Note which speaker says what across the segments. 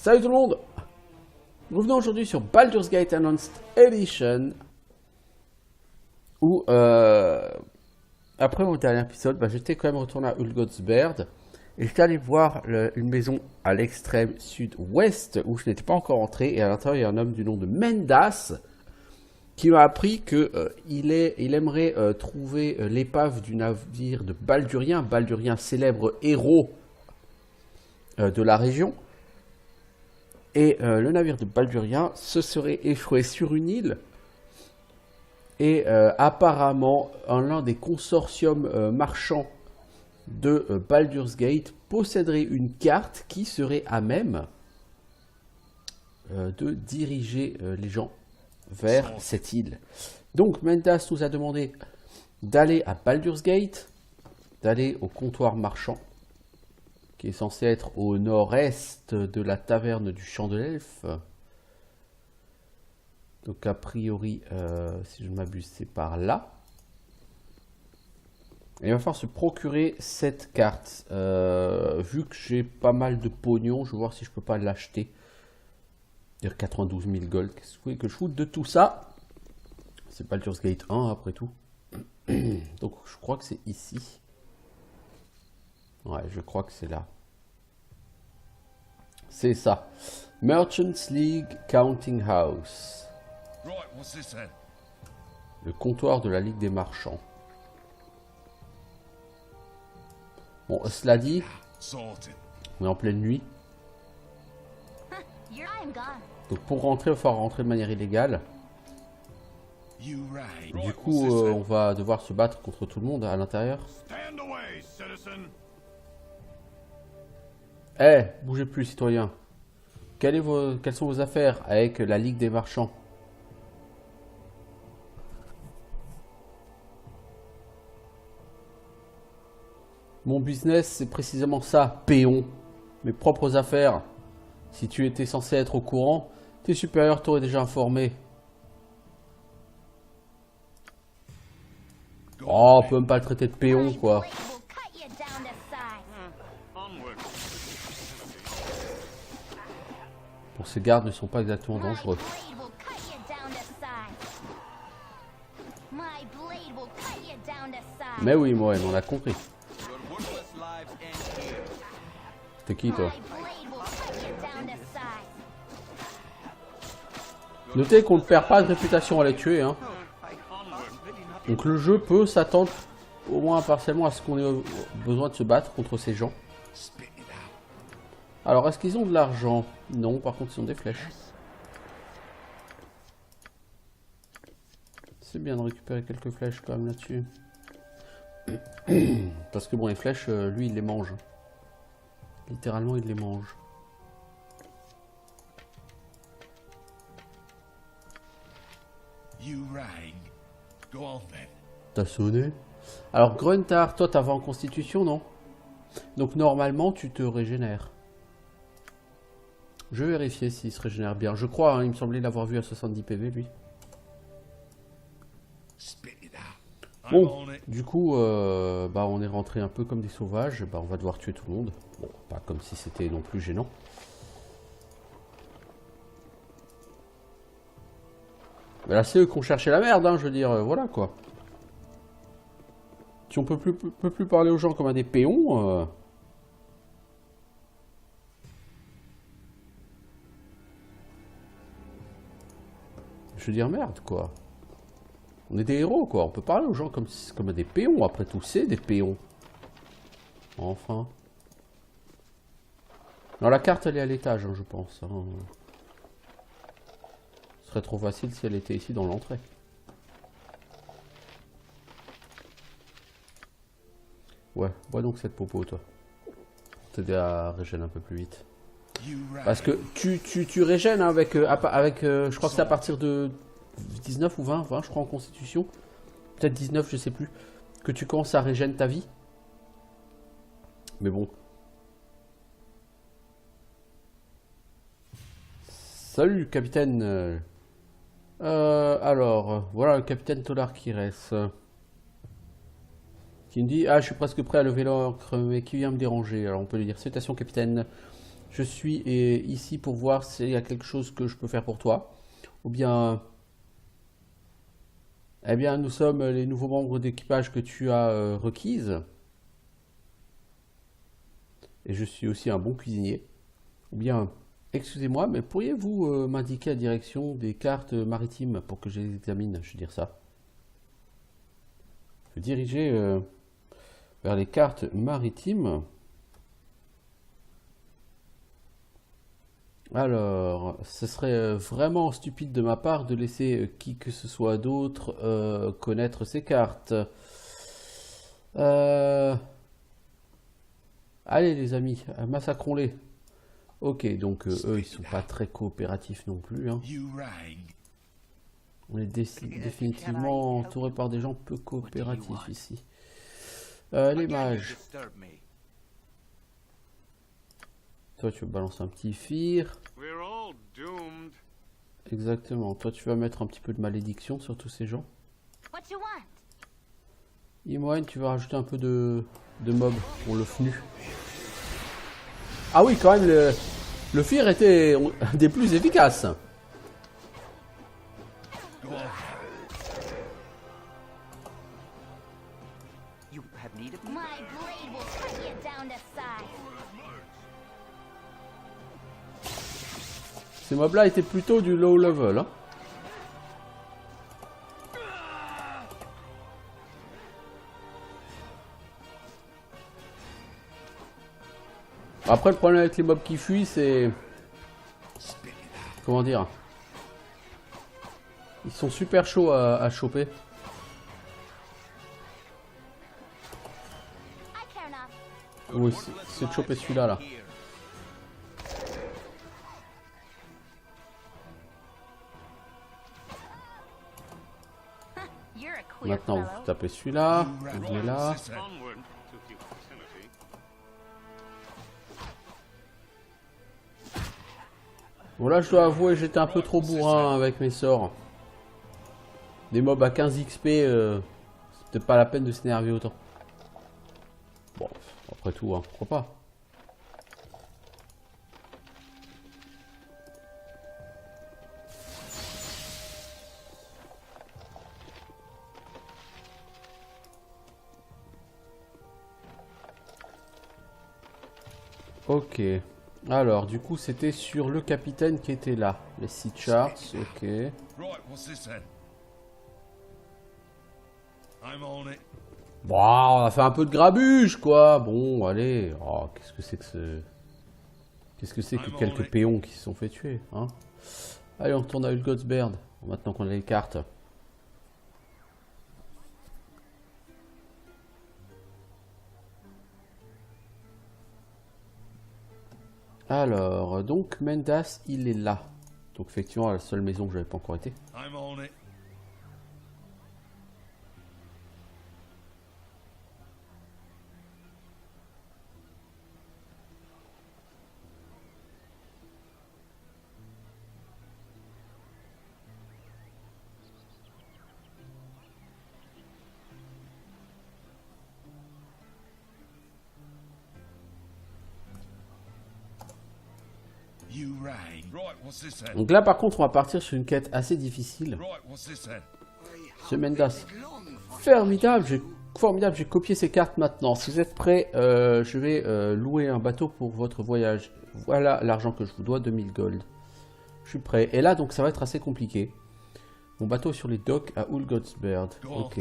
Speaker 1: Salut tout le monde. Nous revenons aujourd'hui sur Baldur's Gate Enhanced Edition où après mon dernier épisode, j'étais quand même retourné à Ulgotsberg et j'étais allé voir une maison à l'extrême sud-ouest où je n'étais pas encore entré, et à l'intérieur il y a un homme du nom de Mendas qui m'a appris que il aimerait trouver l'épave du navire de Baldurien, célèbre héros de la région. Et le navire de Baldurien se serait échoué sur une île. Et apparemment, l'un des consortiums marchands de Baldur's Gate posséderait une carte qui serait à même de diriger les gens vers cette île. Donc Mendas nous a demandé d'aller à Baldur's Gate, d'aller au comptoir marchand, qui est censé être au nord-est de la taverne du Champ de l'Elfe. Donc a priori, si je ne m'abuse, c'est par là. Et il va falloir se procurer cette carte. Vu que j'ai pas mal de pognon, je vais voir si je peux pas l'acheter. 92 000 gold, qu'est-ce que vous voulez que je foute de tout ça? C'est Baldur's Gate 1 après tout. Donc je crois que c'est ici. Ouais, je crois que c'est là. C'est ça. Merchants League Counting House. Le comptoir de la Ligue des Marchands. Bon, cela dit, on est en pleine nuit. Donc pour rentrer, il va falloir rentrer de manière illégale. Du coup, on va devoir se battre contre tout le monde à l'intérieur. Eh, bougez plus, citoyens. Quelles sont vos affaires avec la Ligue des Marchands? Mon business, c'est précisément ça, péon. Mes propres affaires. Si tu étais censé être au courant, tes supérieurs t'auraient déjà informé. Oh, on peut même pas le traiter de péon, quoi. Bon, ces gardes ne sont pas exactement dangereux. Mais oui, moi, on a compris. T'es qui, toi? Notez qu'on ne perd pas de réputation à les tuer, hein. Donc le jeu peut s'attendre au moins partiellement à ce qu'on ait besoin de se battre contre ces gens. Alors, est-ce qu'ils ont de l'argent? Non, par contre, ils ont des flèches. C'est bien de récupérer quelques flèches quand même là-dessus. Parce que bon, les flèches, lui, il les mange. Littéralement, il les mange. T'as sonné? Alors, Gruntar, toi, t'avais en constitution, non? Donc, normalement, tu te régénères. Je vais vérifier s'il se régénère bien. Je crois, hein, il me semblait l'avoir vu à 70 PV, lui. Bon, du coup, on est rentré un peu comme des sauvages. On va devoir tuer tout le monde. Bon, pas comme si c'était non plus gênant. Mais là, c'est eux qui ont cherché la merde, hein, je veux dire, voilà quoi. Si on peut plus parler aux gens comme à des péons... Je veux dire, merde, quoi. On est des héros, quoi. On peut parler aux gens comme à des péons. Après tout, c'est des péons. Enfin. Non, la carte, elle est à l'étage, hein, je pense. Hein. Ce serait trop facile si elle était ici dans l'entrée. Ouais, bois donc cette popo, toi. T'aider à régénérer un peu plus vite. Parce que tu régènes hein, avec je crois que c'est à partir de 19 ou 20 je crois en constitution. Peut-être 19, je sais plus. Que tu commences à régénérer ta vie. Mais bon. Salut, capitaine. Alors, voilà le capitaine Tolar qui reste. Qui me dit, ah, je suis presque prêt à lever l'ancre, mais qui vient me déranger? Alors on peut lui dire, salutations, capitaine. Je suis ici pour voir s'il y a quelque chose que je peux faire pour toi. Ou bien... Eh bien, nous sommes les nouveaux membres d'équipage que tu as requises. Et je suis aussi un bon cuisinier. Ou bien, excusez-moi, mais pourriez-vous m'indiquer la direction des cartes maritimes pour que je les examine? Je veux dire ça. Je vais diriger vers les cartes maritimes. Alors, ce serait vraiment stupide de ma part de laisser qui que ce soit d'autre connaître ces cartes. Allez les amis, massacrons-les. Ok, donc eux, ils sont pas très coopératifs non plus. Hein. On est définitivement entouré par des gens peu coopératifs ici. Les mages. Toi, tu vas balancer un petit fear. Exactement. Toi, tu vas mettre un petit peu de malédiction sur tous ces gens. Imoine, tu vas rajouter un peu de mobs pour le FNU. Ah oui, quand même, le fear était des plus efficaces. Ces mobs là étaient plutôt du low level. Hein. Après le problème avec les mobs qui fuient c'est... Comment dire? Ils sont super chauds à choper. Oui, c'est de choper celui-là là. Maintenant vous tapez celui-là, vous venez là. Bon là je dois avouer j'étais un peu trop bourrin avec mes sorts. Des mobs à 15 XP, c'est peut-être pas la peine de s'énerver autant. Bon, après tout, hein, pourquoi pas. Ok. Alors, du coup, c'était sur le capitaine qui était là. Les 6 charts, ok. Bon, on a fait un peu de grabuge, quoi. Bon, allez. Oh, qu'est-ce que c'est que ce... Qu'est-ce que c'est que quelques péons qui se sont fait tuer, hein? Allez, on retourne à Ulgotsberd, maintenant qu'on a les cartes. Alors, donc Mendas, il est là. Donc effectivement, la seule maison que j'avais pas encore été. Donc là par contre on va partir sur une quête assez difficile. Ce Mendas. Formidable, j'ai copié ces cartes maintenant. Si vous êtes prêts, je vais louer un bateau pour votre voyage. Voilà l'argent que je vous dois, 2000 gold. Je suis prêt. Et là donc ça va être assez compliqué. Mon bateau est sur les docks à Ulgotsberd. Ok.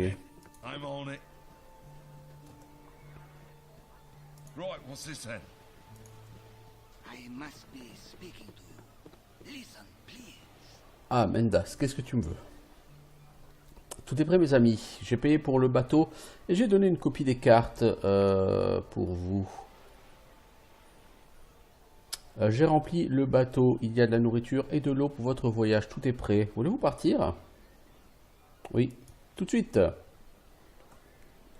Speaker 1: Ah, Mendas, qu'est-ce que tu me veux? Tout est prêt, mes amis. J'ai payé pour le bateau et j'ai donné une copie des cartes pour vous. J'ai rempli le bateau. Il y a de la nourriture et de l'eau pour votre voyage. Tout est prêt. Voulez-vous partir? Oui, tout de suite.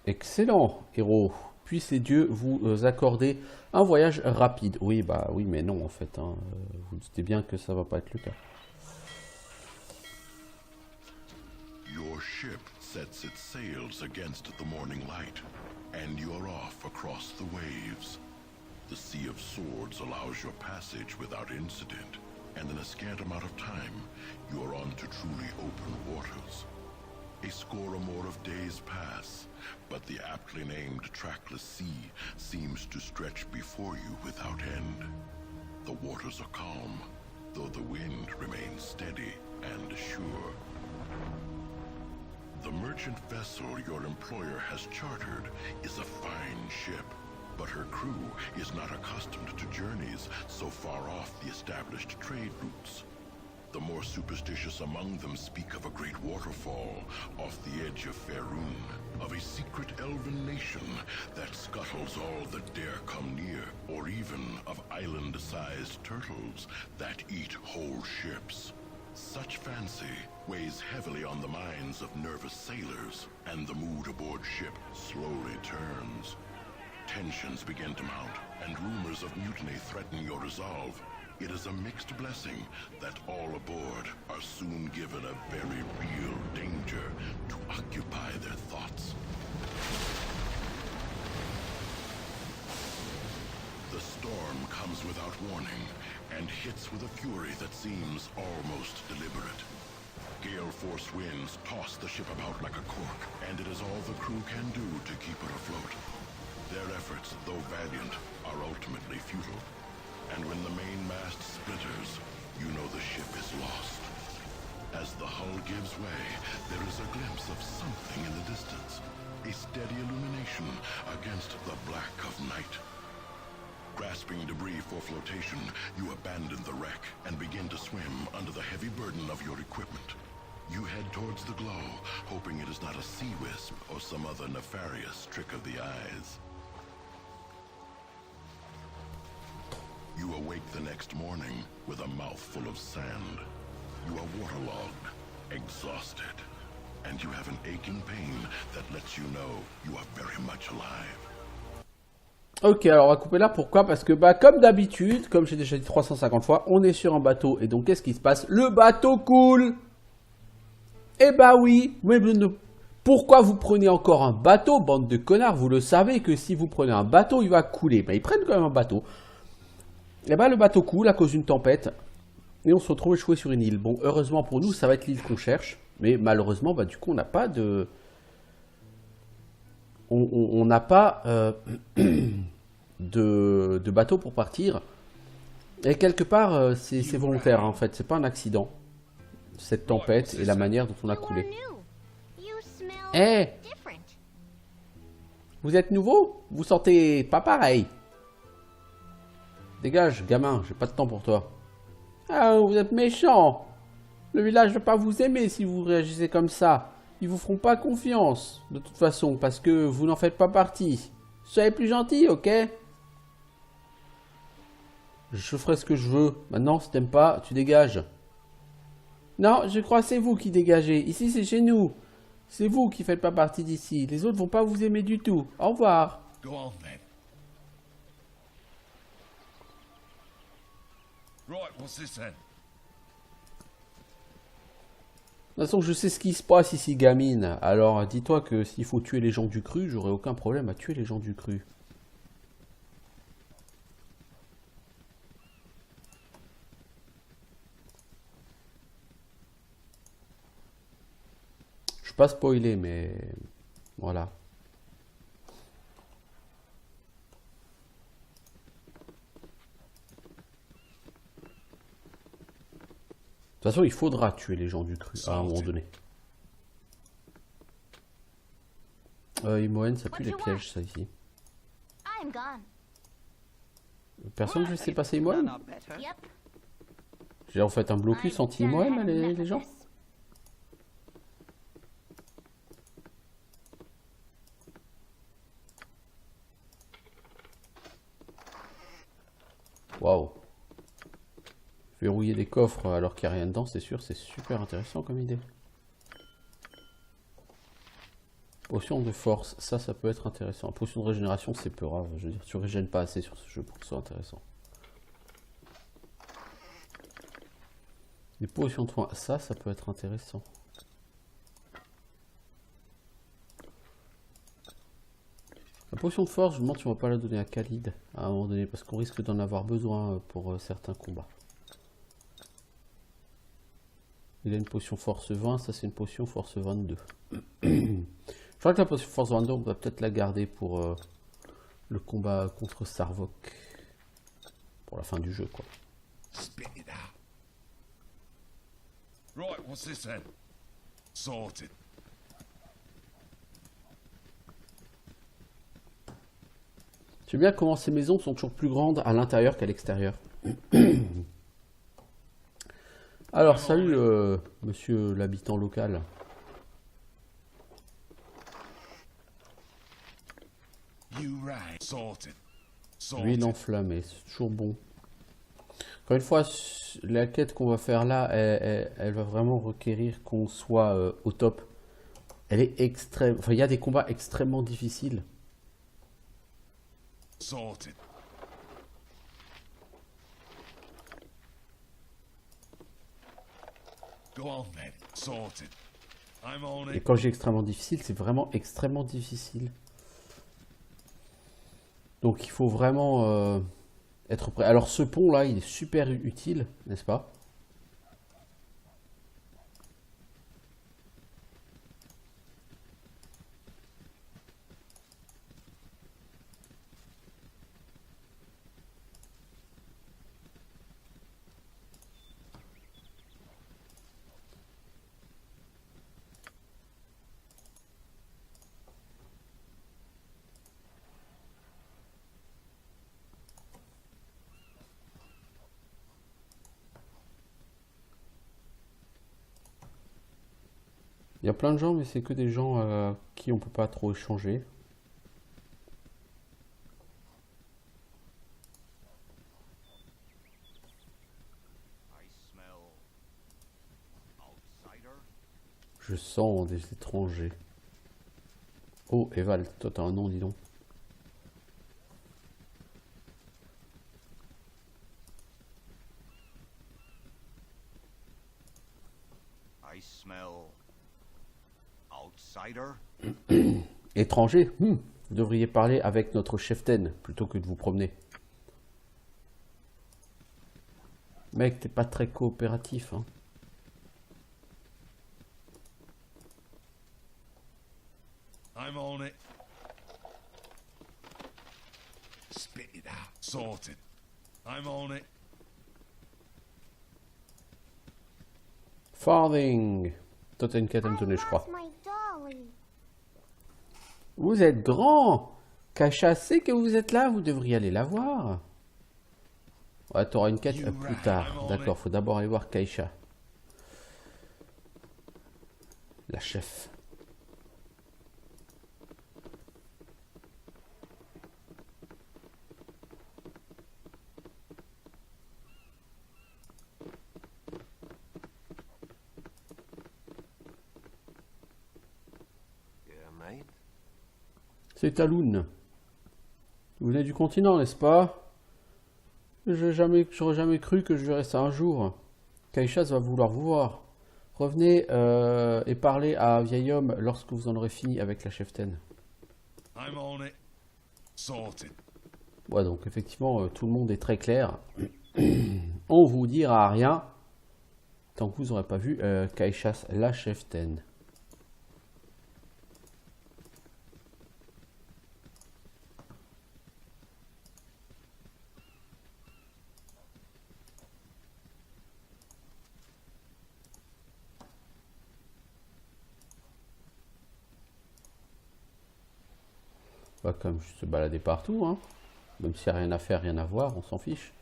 Speaker 1: Excellent, héros. Puissent les dieux vous accorder un voyage rapide. Oui, bah oui, mais non, en fait. Hein. Vous doutez bien que ça va pas être le cas.
Speaker 2: Your ship sets its sails against the morning light, and you're off across the waves. The Sea of Swords allows your passage without incident, and in a scant amount of time, you are on to truly open waters. A score or more of days pass, but the aptly named trackless sea seems to stretch before you without end. The waters are calm, though the wind remains steady and sure. The merchant vessel your employer has chartered is a fine ship, but her crew is not accustomed to journeys so far off the established trade routes. The more superstitious among them speak of a great waterfall off the edge of Faerun, of a secret elven nation that scuttles all that dare come near, or even of island-sized turtles that eat whole ships. Such fancy weighs heavily on the minds of nervous sailors, and the mood aboard ship slowly turns. Tensions begin to mount, and rumors of mutiny threaten your resolve. It is a mixed blessing that all aboard are soon given a very real danger to occupy their thoughts. The storm comes without warning and hits with a fury that seems almost deliberate. Gale force winds toss the ship about like a cork, and it is all the crew can do to keep it afloat. Their efforts, though valiant, are ultimately futile. And when the main mast splitters, you know the ship is lost. As the hull gives way, there is a glimpse of something in the distance, a steady illumination against the black of night. Grasping debris for flotation, you abandon the wreck and begin to swim under the heavy burden of your equipment. You head towards the glow, hoping it is not a sea wisp or some other nefarious trick of the eyes. You awake the next morning with a mouthful of sand. You are waterlogged, exhausted, and you have an aching pain that lets you know you are very much alive.
Speaker 1: Ok, alors on va couper là. Pourquoi? Parce que, bah, comme d'habitude, comme j'ai déjà dit 350 fois, on est sur un bateau. Et donc, qu'est-ce qui se passe? Le bateau coule. Eh bah oui. Mais pourquoi vous prenez encore un bateau, bande de connards? Vous le savez que si vous prenez un bateau, il va couler. Bah, ils prennent quand même un bateau. Et bah, le bateau coule à cause d'une tempête. Et on se retrouve échoué sur une île. Bon, heureusement pour nous, ça va être l'île qu'on cherche. Mais malheureusement, bah, du coup, on n'a pas de... On n'a pas de bateau pour partir. Et quelque part, c'est volontaire, hein, en fait. C'est pas un accident. Cette tempête et la manière dont on a coulé. Eh, vous êtes nouveau? Vous sentez pas pareil. Dégage, gamin, j'ai pas de temps pour toi. Ah, vous êtes méchant. Le village ne va pas vous aimer si vous réagissez comme ça. Ils vous feront pas confiance, de toute façon, parce que vous n'en faites pas partie. Soyez plus gentil, ok? Je ferai ce que je veux. Maintenant, si t'aimes pas, tu dégages. Non, je crois que c'est vous qui dégagez. Ici, c'est chez nous. C'est vous qui faites pas partie d'ici. Les autres vont pas vous aimer du tout. Au revoir.
Speaker 3: Go on then. Right, what's this then?
Speaker 1: De toute façon, je sais ce qui se passe ici, gamine. Alors, dis-toi que s'il faut tuer les gens du cru, j'aurai aucun problème à tuer les gens du cru. Je suis pas spoilé, mais voilà. De toute façon, il faudra tuer les gens du cru à un moment donné. Imoen, ça pue les pièges, ça ici. Personne ne sait passer Imoen? J'ai en fait un blocus anti-Imoen, là, les gens? Waouh. Verrouiller des coffres alors qu'il n'y a rien dedans, c'est sûr, c'est super intéressant comme idée. Potion de force, ça peut être intéressant. Potion de régénération, c'est peu grave. Je veux dire, tu régènes pas assez sur ce jeu pour que ce soit intéressant. Les potions de soin, ça peut être intéressant. potion de force, je me demande si on va pas la donner à Khalid à un moment donné, parce qu'on risque d'en avoir besoin pour certains combats. Il a une potion force 20, ça c'est une potion force 22. Je crois que la potion force 22, on va peut-être la garder pour le combat contre Sarvok. Pour la fin du jeu, quoi.
Speaker 3: Spit it out. Right, what's this then? Sorted.
Speaker 1: J'aime bien comment ces maisons sont toujours plus grandes à l'intérieur qu'à l'extérieur. Alors, salut, monsieur l'habitant local.
Speaker 3: You right. Sorted.
Speaker 1: Huile enflammée, c'est toujours bon. Encore une fois, la quête qu'on va faire là, elle va vraiment requérir qu'on soit au top. Elle est extrême. Enfin, il y a des combats extrêmement difficiles.
Speaker 3: Sorted. Go on then. Sorted. I'm on
Speaker 1: Et
Speaker 3: it.
Speaker 1: quand j'ai extrêmement difficile, c'est vraiment extrêmement difficile. Donc il faut vraiment être prêt. Alors ce pont là, il est super utile, n'est-ce pas? Il y a plein de gens, mais c'est que des gens qui on peut pas trop échanger. Je sens des étrangers. Oh, Eval, toi t'as un nom, dis donc.
Speaker 4: I smell outsider.
Speaker 1: Étranger, vous devriez parler avec notre cheftaine plutôt que de vous promener. Mec, t'es pas très coopératif, hein.
Speaker 3: I'm on it. Spit it out. Sorted. I'm on it.
Speaker 1: Farthing. Toi t'as une quête à me donner, je crois.
Speaker 5: Lost my dolly.
Speaker 1: Vous êtes grand. Kaisha sait que vous êtes là, vous devriez aller la voir. Ouais, t'auras une quête plus tard. D'accord, faut d'abord aller voir Kaisha. La chef.
Speaker 4: Yeah, mate.
Speaker 1: C'est Talon. Vous venez du continent, n'est-ce pas? J'aurais jamais cru que je verrais ça un jour. Kaisha va vouloir vous voir. Revenez et parlez à un vieil homme lorsque vous en aurez fini avec la cheftaine.
Speaker 3: I'm on it. Sorted.
Speaker 1: Ouais, donc effectivement, tout le monde est très clair. On vous dira rien tant que vous n'aurez pas vu Kaisha la cheftaine. On va quand même juste se balader partout, hein. Même s'il n'y a rien à faire, rien à voir, on s'en fiche.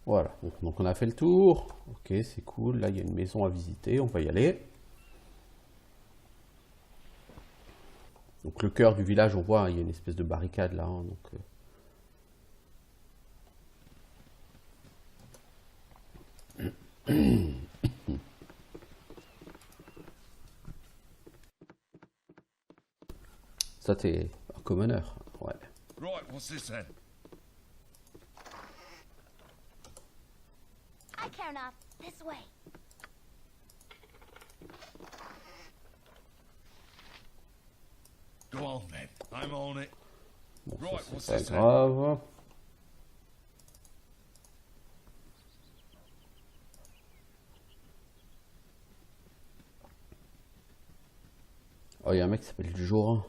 Speaker 1: Voilà, donc on a fait le tour. Ok, c'est cool. Là, il y a une maison à visiter, on va y aller. Donc le cœur du village, on voit, hein, il y a une espèce de barricade là. Hein, donc, ça, t'es un commoner. Ouais.
Speaker 3: Right, what's this then?
Speaker 5: I care not. This way.
Speaker 3: Go on then. I'm on it.
Speaker 1: Bon,
Speaker 3: Right,
Speaker 1: ça,
Speaker 3: what's
Speaker 1: c'est
Speaker 3: this
Speaker 1: pas
Speaker 3: then?
Speaker 1: grave. Oh, il y a un mec qui s'appelle Jorin.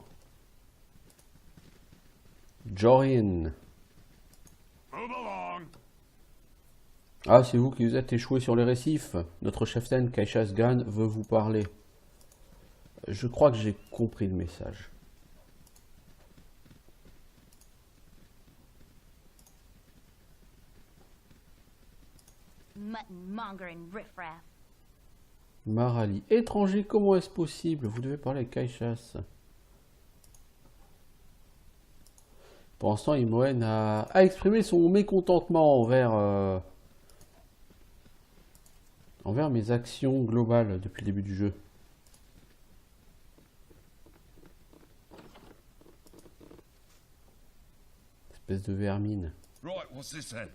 Speaker 1: Jorin.
Speaker 3: Move along.
Speaker 1: Ah, c'est vous qui vous êtes échoué sur les récifs. Notre chef-taine, Kaishas Gan, veut vous parler. Je crois que j'ai compris le message.
Speaker 5: Mutton mongering riffraff.
Speaker 1: Marali. Étranger, comment est-ce possible? Vous devez parler avec Kaishas. Pour l'instant, Imoen a exprimé son mécontentement envers mes actions globales depuis le début du jeu. Espèce de vermine.
Speaker 3: Right, what's this then?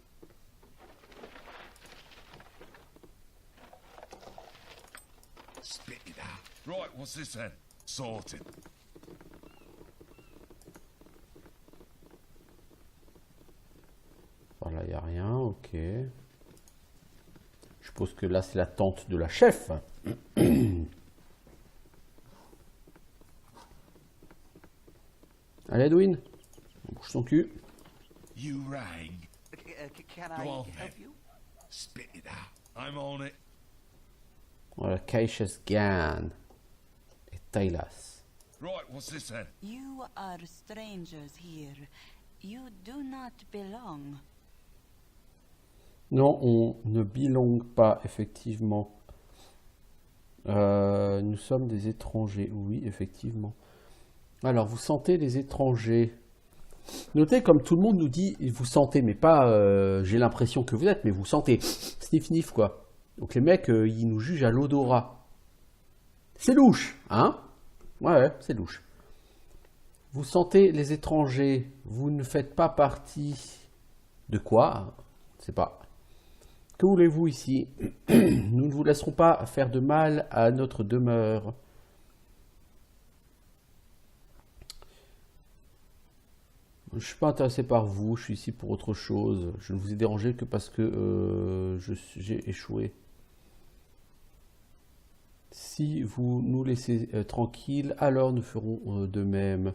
Speaker 3: Spit it out. Right, what's this then? Sorted.
Speaker 1: Voilà, il n'y a rien, ok. Je suppose que là, c'est la tente de la chef. Allez, Edwin, on bouge son cul.
Speaker 3: You rang.
Speaker 4: Can
Speaker 3: Go
Speaker 4: I
Speaker 3: on
Speaker 4: help
Speaker 3: then.
Speaker 4: you?
Speaker 3: Spit it out. I'm on it.
Speaker 1: Voilà, Kaishas Gan et Tailas.
Speaker 3: Right, what's this then?
Speaker 6: You are strangers here. You do not belong.
Speaker 1: Non, on ne bilingue pas, effectivement. Nous sommes des étrangers. Oui, effectivement. Alors, vous sentez les étrangers. Notez, comme tout le monde nous dit, vous sentez, mais pas j'ai l'impression que vous êtes, mais vous sentez. Sniff, sniff, quoi. Donc les mecs, ils nous jugent à l'odorat. C'est louche, hein? Ouais, c'est louche. Vous sentez les étrangers. Vous ne faites pas partie de quoi? Je sais pas. Que voulez-vous ici? Nous ne vous laisserons pas faire de mal à notre demeure. Je ne suis pas intéressé par vous, je suis ici pour autre chose. Je ne vous ai dérangé que parce que j'ai échoué. Si vous nous laissez tranquilles, alors nous ferons de même.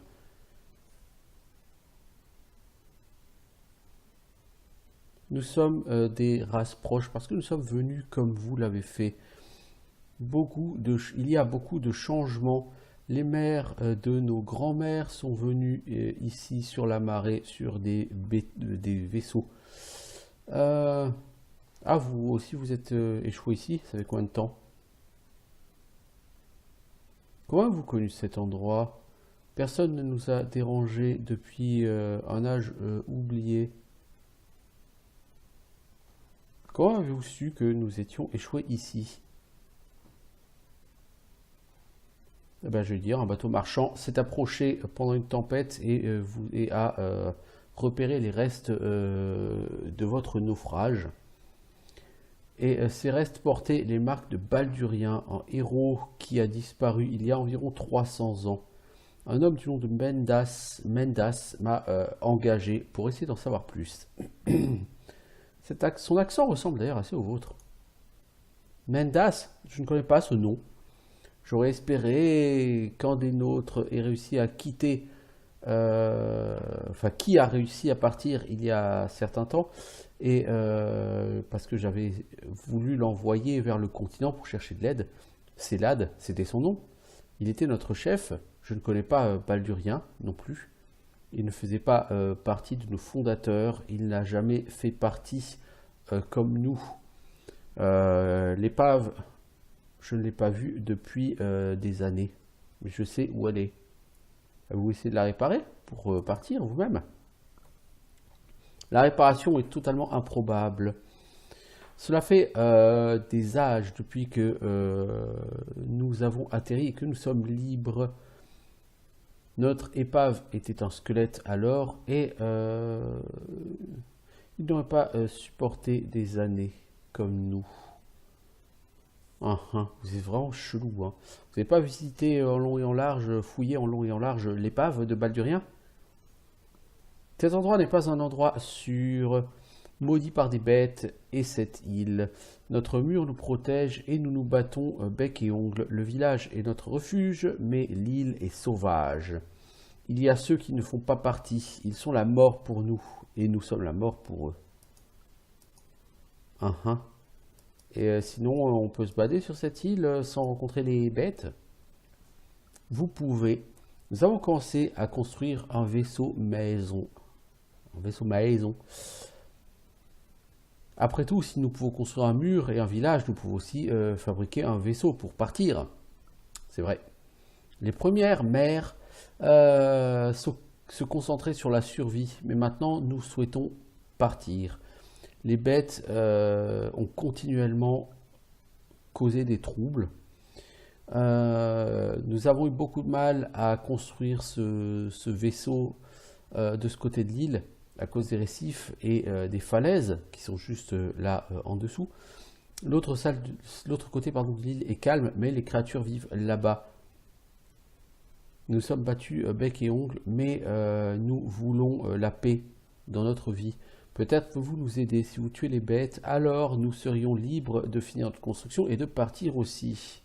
Speaker 1: Nous sommes des races proches parce que nous sommes venus comme vous l'avez fait. Il y a beaucoup de changements. Les mères de nos grands-mères sont venues ici sur la marée sur des vaisseaux. Ah, vous aussi vous êtes échoué ici? Ça fait combien de temps? Comment avez-vous connu cet endroit? Personne ne nous a dérangés depuis un âge oublié. Comment avez-vous su que nous étions échoués ici? Eh ben, je vais dire, un bateau marchand s'est approché pendant une tempête et a repéré les restes de votre naufrage. Et ces restes portaient les marques de Baldurien, un héros qui a disparu il y a environ 300 ans. Un homme du nom de Mendas m'a engagé pour essayer d'en savoir plus. Son accent ressemble d'ailleurs assez au vôtre. Mendas, je ne connais pas ce nom. J'aurais espéré qu'un des nôtres ait réussi à quitter, qui a réussi à partir il y a un certain temps, et parce que j'avais voulu l'envoyer vers le continent pour chercher de l'aide. Célad, c'était son nom. Il était notre chef. Je ne connais pas Baldurien non plus. Il ne faisait pas partie de nos fondateurs. Il n'a jamais fait partie comme nous. L'épave, je ne l'ai pas vue depuis des années. Mais je sais où elle est. Vous essayez de la réparer pour partir vous-même? La réparation est totalement improbable. Cela fait des âges depuis que nous avons atterri et que nous sommes libres. Notre épave était un squelette alors et il n'aurait pas supporté des années comme nous. Vous êtes vraiment chelou, hein. Vous n'avez pas visité en long et en large, fouillé en long et en large l'épave de Baldurien? Cet endroit n'est pas un endroit sûr, maudit par des bêtes et cette île. Notre mur nous protège et nous nous battons bec et ongle. Le village est notre refuge, mais l'île est sauvage. Il y a ceux qui ne font pas partie. Ils sont la mort pour nous et nous sommes la mort pour eux. Et sinon, on peut se balader sur cette île sans rencontrer les bêtes. Vous pouvez. Nous avons commencé à construire un vaisseau maison. Un vaisseau maison. Après tout, si nous pouvons construire un mur et un village, nous pouvons aussi fabriquer un vaisseau pour partir. C'est vrai. Les premières mères se concentraient sur la survie, mais maintenant nous souhaitons partir. Les bêtes ont continuellement causé des troubles. Nous avons eu beaucoup de mal à construire ce vaisseau de ce côté de l'île à cause des récifs et des falaises qui sont juste là en dessous. L'autre côté de l'île est calme, mais les créatures vivent là-bas. Nous sommes battus bec et ongle, mais nous voulons la paix dans notre vie. Peut-être pouvez-vous nous aider. Si vous tuez les bêtes, alors nous serions libres de finir notre construction et de partir aussi.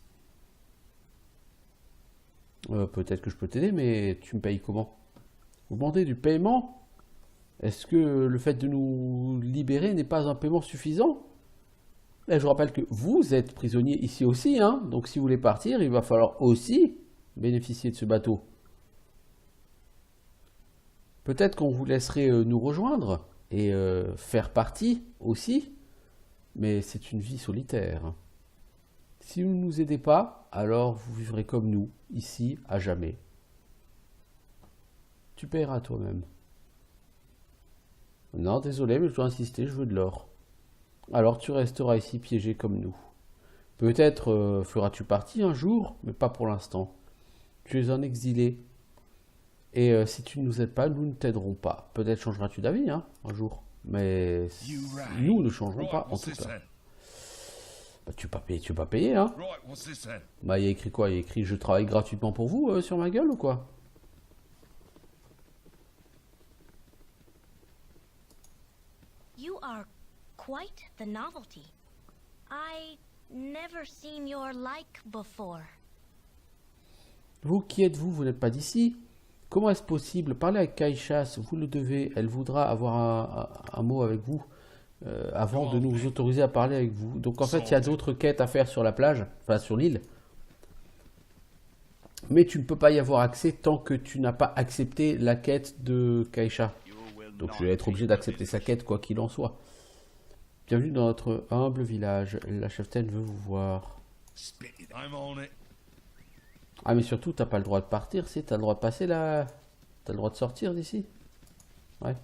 Speaker 1: Peut-être que je peux t'aider, mais tu me payes comment? Vous demandez du paiement? Est-ce que le fait de nous libérer n'est pas un paiement suffisant? Là, je vous rappelle que vous êtes prisonnier ici aussi, hein? Donc si vous voulez partir, il va falloir aussi bénéficier de ce bateau. Peut-être qu'on vous laisserait nous rejoindre et faire partie aussi, mais c'est une vie solitaire. Si vous ne nous aidez pas, alors vous vivrez comme nous, ici, à jamais. Tu paieras toi-même. Non, désolé, mais je dois insister, je veux de l'or. Alors tu resteras ici piégé comme nous. Peut-être feras-tu partie un jour, mais pas pour l'instant. Tu es un exilé. Et si tu ne nous aides pas, nous ne t'aiderons pas. Peut-être changeras-tu d'avis, hein, un jour. Mais nous ne changerons pas, en tout cas. Bah, tu veux pas payer, hein. Bah, il y a écrit quoi? Il y a écrit « Je travaille gratuitement pour vous sur ma gueule ou quoi? »
Speaker 5: You are quite the novelty. I never seen your like before.
Speaker 1: Vous, qui êtes-vous? Vous n'êtes pas d'ici? Comment est-ce possible? Parlez avec Kaishas, vous le devez. Elle voudra avoir un mot avec vous avant de nous autoriser à parler avec vous. Donc en fait, il y a d'autres quêtes à faire sur la plage, enfin sur l'île. Mais tu ne peux pas y avoir accès tant que tu n'as pas accepté la quête de Kaisha. Donc je vais être obligé d'accepter sa quête, quoi qu'il en soit. Bienvenue dans notre humble village. La cheftaine veut vous voir. Ah mais surtout, t'as pas le droit de partir, si t'as le droit de passer là. T'as le droit de sortir d'ici. Ouais.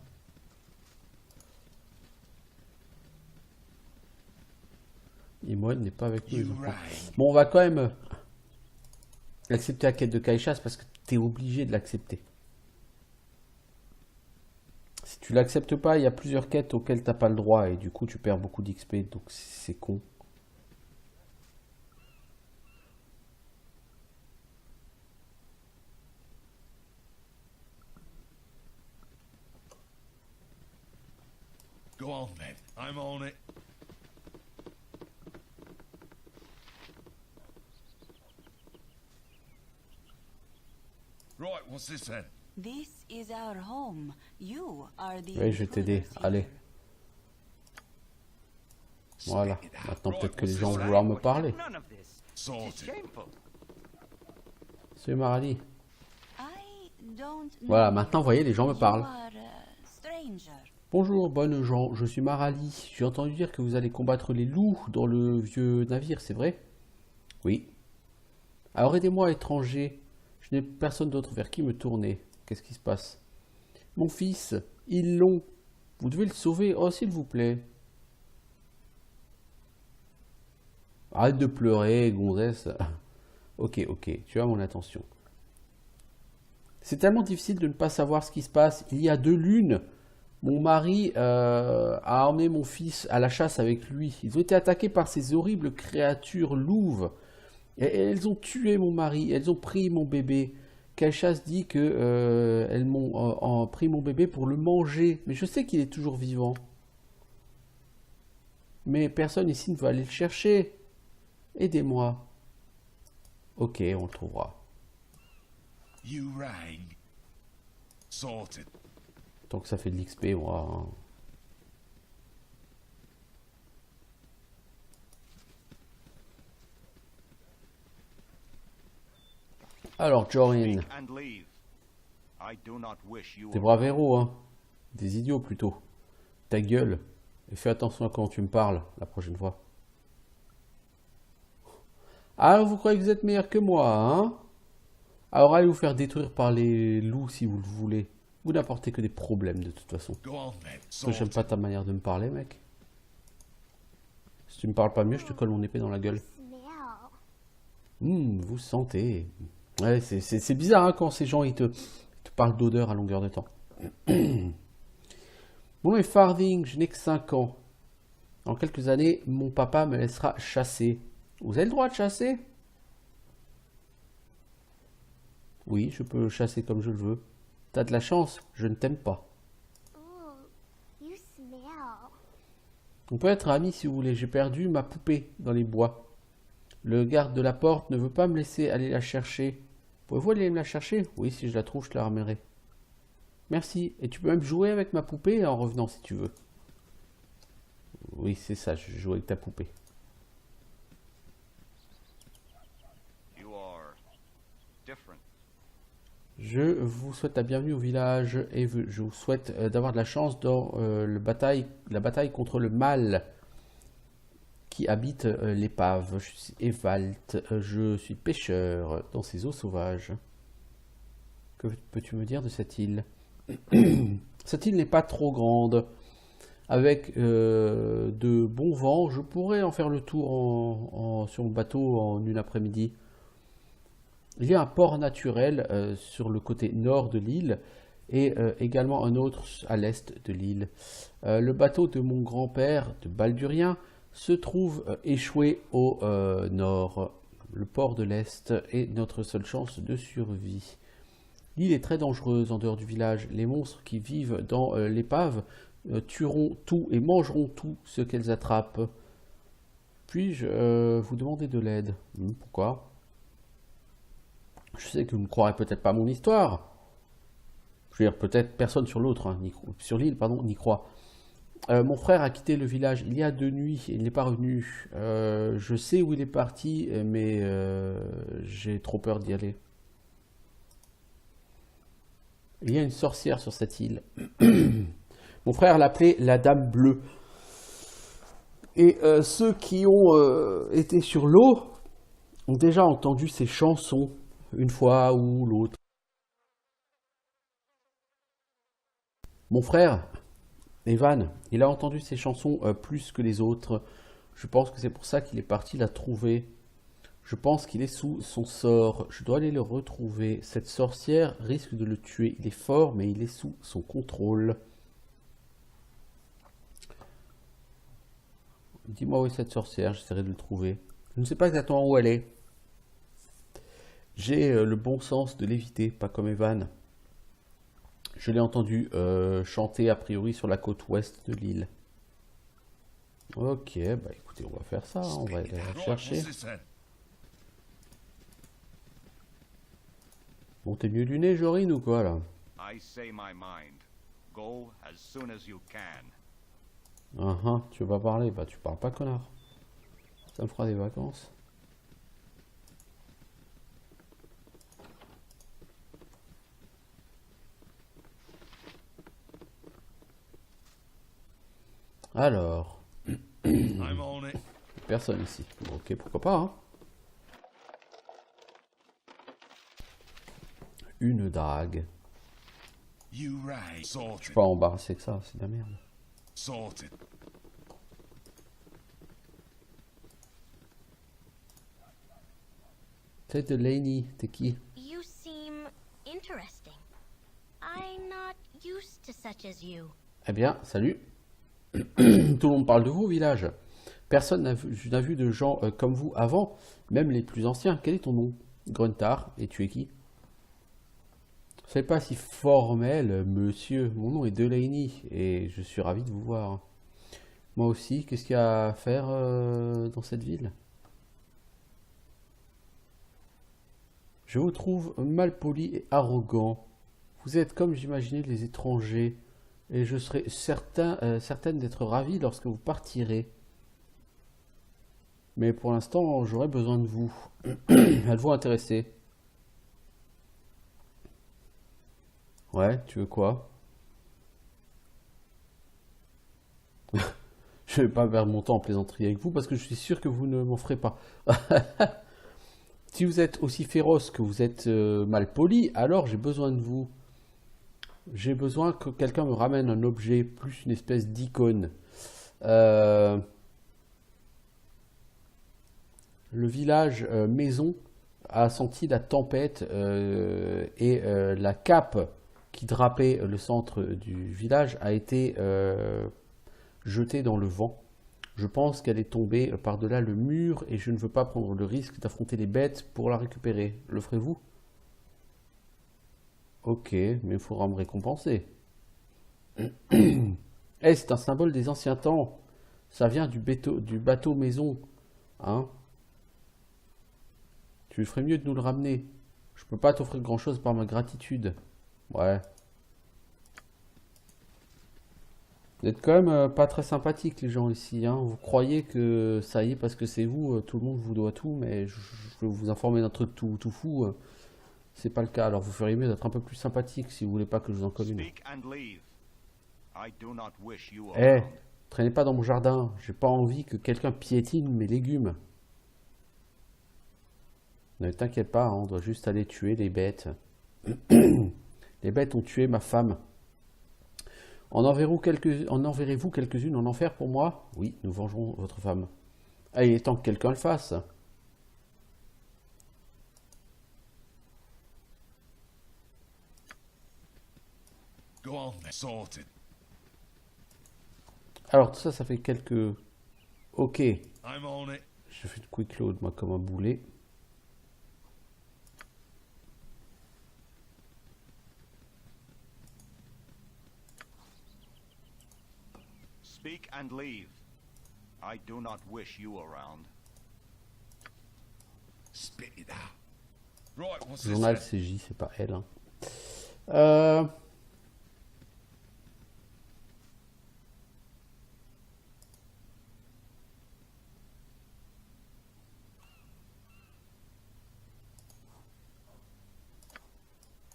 Speaker 1: Imoine n'est pas avec nous. Bon, on va quand même accepter la quête de Kaishas parce que t'es obligé de l'accepter. Si tu l'acceptes pas, il y a plusieurs quêtes auxquelles t'as pas le droit et du coup tu perds beaucoup d'XP, donc c'est con.
Speaker 3: Go on then. I'm on it. Right, what's this then?
Speaker 6: This is our home. You are the
Speaker 1: Oui, je vais t'aider.
Speaker 6: intruders here.
Speaker 1: Allez. Voilà. Maintenant, peut-être que les gens vont vouloir me parler.
Speaker 4: None of this. It's
Speaker 3: Sorted.
Speaker 4: shameful.
Speaker 1: C'est Marali.
Speaker 6: I don't know
Speaker 1: Voilà,
Speaker 6: you.
Speaker 1: maintenant, vous voyez, les gens me
Speaker 6: You
Speaker 1: parlent.
Speaker 6: are a stranger.
Speaker 1: Bonjour, bonnes gens, je suis Marali. J'ai entendu dire que vous allez combattre les loups dans le vieux navire, c'est vrai? Oui. Alors aidez-moi, étranger. Je n'ai personne d'autre vers qui me tourner. Qu'est-ce qui se passe? Mon fils, ils l'ont. Vous devez le sauver. Oh, s'il vous plaît. Arrête de pleurer, gonzesse. Ok, ok, tu as mon attention. C'est tellement difficile de ne pas savoir ce qui se passe. Il y a 2 lunes. Mon mari a emmené mon fils à la chasse avec lui. Ils ont été attaqués par ces horribles créatures louves. Et elles ont tué mon mari, elles ont pris mon bébé. Cachasse dit que elles m'ont pris mon bébé pour le manger. Mais je sais qu'il est toujours vivant. Mais personne ici ne veut aller le chercher. Aidez-moi. Ok, on le trouvera.
Speaker 3: You rang. Sorted.
Speaker 1: Tant que ça fait de l'XP, moi. Hein. Alors, Jorin.
Speaker 4: Speak and leave. I do not wish you
Speaker 1: Des braveros, hein. Des idiots, plutôt. Ta gueule. Et fais attention à comment tu me parles, la prochaine fois. Alors, vous croyez que vous êtes meilleur que moi, hein? Alors, allez vous faire détruire par les loups, si vous le voulez. Vous n'apportez que des problèmes, de toute façon.
Speaker 3: Go on then.
Speaker 1: Parce que j'aime
Speaker 3: Sorted.
Speaker 1: pas ta manière de me parler, mec. Si tu me parles pas mieux, je te colle mon épée dans la gueule. Vous sentez. Ouais, c'est bizarre hein, quand ces gens ils te parlent d'odeur à longueur de temps. Mon nom est Farthing, je n'ai que 5 ans. Dans quelques années, mon papa me laissera chasser. Vous avez le droit de chasser? Oui, je peux chasser comme je le veux. T'as de la chance, je ne t'aime pas. On peut être amis si vous voulez, j'ai perdu ma poupée dans les bois. Le garde de la porte ne veut pas me laisser aller la chercher. Pouvez-vous aller me la chercher? Oui, si je la trouve, je te la ramènerai. Merci. Et tu peux même jouer avec ma poupée en revenant si tu veux. Oui, c'est ça, je joue avec ta poupée.
Speaker 4: You are different.
Speaker 1: Je vous souhaite la bienvenue au village et je vous souhaite d'avoir de la chance dans la bataille contre le mal qui habite l'épave. Je suis Evalt, je suis pêcheur dans ces eaux sauvages. Que peux-tu me dire de cette île? Cette île n'est pas trop grande. Avec de bons vents, je pourrais en faire le tour sur mon bateau en une après-midi. Il y a un port naturel sur le côté nord de l'île et également un autre à l'est de l'île. Le bateau de mon grand-père, de Baldurien, se trouve échoué au nord. Le port de l'est est notre seule chance de survie. L'île est très dangereuse en dehors du village. Les monstres qui vivent dans l'épave tueront tout et mangeront tout ce qu'elles attrapent. Puis-je vous demander de l'aide? Pourquoi? Je sais que vous ne croirez peut-être pas mon histoire. Je veux dire, peut-être personne sur l'autre, hein, sur l'île, pardon, n'y croit. Mon frère a quitté le village il y a 2 nuits et il n'est pas revenu. Je sais où il est parti, mais j'ai trop peur d'y aller. Il y a une sorcière sur cette île. Mon frère l'appelait la Dame Bleue. Et ceux qui ont été sur l'eau ont déjà entendu ses chansons, une fois ou l'autre. Mon frère, Evan, il a entendu ses chansons plus que les autres. Je pense que c'est pour ça qu'il est parti la trouver. Je pense qu'il est sous son sort. Je dois aller le retrouver. Cette sorcière risque de le tuer. Il est fort, mais il est sous son contrôle. Dis-moi où est cette sorcière, j'essaierai de le trouver. Je ne sais pas exactement où elle est. J'ai le bon sens de l'éviter, pas comme Evan. Je l'ai entendu chanter a priori sur la côte ouest de l'île. Ok, bah écoutez, on va faire ça, hein, on va aller la
Speaker 3: Right,
Speaker 1: chercher.
Speaker 3: what's this then?
Speaker 1: Bon, t'es mieux du nez, Jorin, ou quoi, là?
Speaker 4: I say my mind. Go as soon as you can.
Speaker 1: Tu veux pas parler? Bah tu parles pas, connard. Ça me fera des vacances. Alors,
Speaker 3: I'm on it.
Speaker 1: personne ici. Bon, ok, pourquoi pas, hein. Une dague.
Speaker 3: You rang.
Speaker 1: Je suis
Speaker 3: Sorted.
Speaker 1: pas embarrassé que ça, c'est de la merde.
Speaker 3: Sorted.
Speaker 1: C'est de Laney, t'es qui?
Speaker 5: You seem interesting. I'm not used to such as you.
Speaker 1: Eh bien, salut. Tout le monde parle de vous au village. Personne n'a vu de gens comme vous avant, même les plus anciens. Quel est ton nom? Gruntar. Et tu es qui? C'est pas si formel, monsieur. Mon nom est Delaney et je suis ravi de vous voir. Moi aussi, qu'est-ce qu'il y a à faire dans cette ville? Je vous trouve malpoli et arrogant. Vous êtes comme j'imaginais les étrangers, et je serai certaine d'être ravi lorsque vous partirez. Mais pour l'instant, j'aurai besoin de vous. Êtes-vous intéressé? Ouais, tu veux quoi? Je vais pas perdre mon temps en plaisanterie avec vous parce que je suis sûr que vous ne m'en ferez pas. Si vous êtes aussi féroce que vous êtes malpoli, alors j'ai besoin de vous. J'ai besoin que quelqu'un me ramène un objet, plus une espèce d'icône. Le village maison a senti la tempête et la cape qui drapait le centre du village a été jetée dans le vent. Je pense qu'elle est tombée par-delà le mur et je ne veux pas prendre le risque d'affronter les bêtes pour la récupérer. Le ferez-vous? Ok, mais il faudra me récompenser. C'est un symbole des anciens temps. Ça vient du bateau maison. Hein? Tu ferais mieux de nous le ramener. Je peux pas t'offrir grand-chose par ma gratitude. Ouais. Vous êtes quand même pas très sympathiques les gens ici, hein. Vous croyez que ça y est parce que c'est vous, tout le monde vous doit tout, mais je veux vous informer d'un truc tout fou. C'est pas le cas, alors vous feriez mieux d'être un peu plus sympathique si vous voulez pas que je vous en colle une. Eh, traînez pas dans mon jardin, j'ai pas envie que quelqu'un piétine mes légumes. Ne t'inquiète pas, hein, on doit juste aller tuer les bêtes. Les bêtes ont tué ma femme. En enverrez-vous quelques-unes en enfer pour moi? Oui, nous vengerons votre femme. Ah, il est temps que quelqu'un le fasse.
Speaker 3: Go on, they're sorted.
Speaker 1: Alors, tout ça, ça fait quelques... Ok.
Speaker 3: I'm on it.
Speaker 1: Je fais de quick load, moi, comme un boulet.
Speaker 4: Speak and leave. I do not wish you around.
Speaker 3: Spit it out. Right, what's this
Speaker 1: Journal
Speaker 3: then?
Speaker 1: CJ, c'est pas elle. Hein.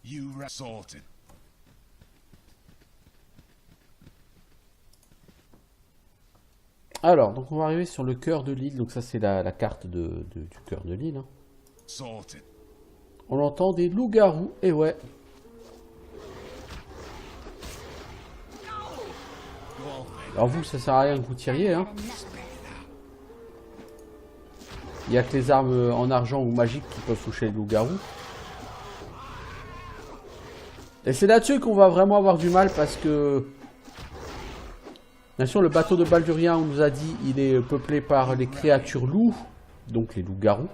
Speaker 3: You sorted.
Speaker 1: Alors, donc on va arriver sur le cœur de l'île. Donc ça, c'est la carte du cœur de l'île. Hein.
Speaker 3: Sorted.
Speaker 1: On entend des loups-garous. Et ouais.
Speaker 3: Go on, then.
Speaker 1: Alors vous, ça sert à rien que vous tiriez. Hein. Il n'y a que les armes en argent ou magiques qui peuvent toucher les loups-garous. Et c'est là-dessus qu'on va vraiment avoir du mal parce que... Bien sûr, le bateau de Baldurien, on nous a dit, il est peuplé par les créatures loups, donc les loups-garous.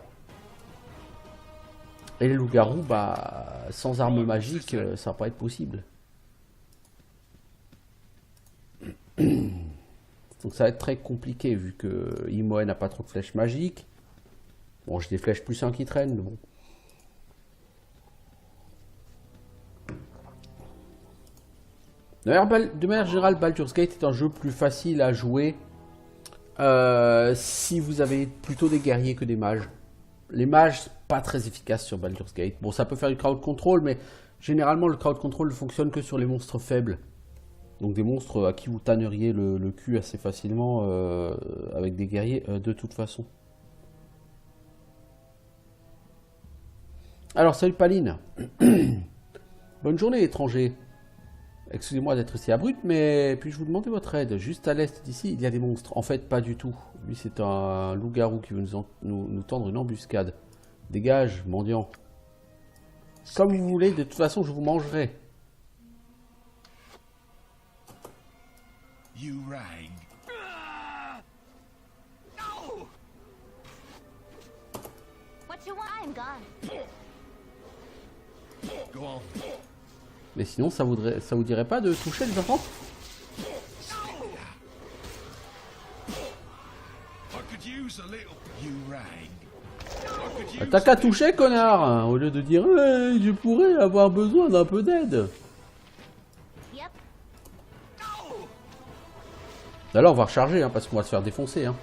Speaker 1: Et les loups-garous, bah, sans armes magiques, ça va pas être possible. Donc ça va être très compliqué, vu que Imoe n'a pas trop de flèches magiques. Bon, j'ai des flèches plus 1 qui traînent, mais bon. De manière générale, Baldur's Gate est un jeu plus facile à jouer si vous avez plutôt des guerriers que des mages. Les mages, pas très efficaces sur Baldur's Gate. Bon, ça peut faire du crowd control, mais généralement, le crowd control ne fonctionne que sur les monstres faibles. Donc des monstres à qui vous tanneriez le cul assez facilement avec des guerriers de toute façon. Alors, salut Paline. Bonne journée, étranger. Excusez-moi d'être si abrupt, mais puis-je vous demander votre aide? Juste à l'est d'ici, il y a des monstres. En fait, pas du tout. Lui, c'est un loup-garou qui veut nous tendre une embuscade. Dégage, mendiant. Comme vous voulez, de toute façon, je vous mangerai.
Speaker 3: You rang.
Speaker 5: What you want? I'm gone.
Speaker 3: Go on.
Speaker 1: Mais sinon, ça vous dirait pas de toucher les enfants?
Speaker 3: I could use a little. You rang. I could use
Speaker 1: T'as qu'à toucher, connard, hein, au lieu de dire hey, je pourrais avoir besoin d'un peu d'aide.
Speaker 5: Yep.
Speaker 1: Alors on va recharger, hein, parce qu'on va se faire défoncer. Hein.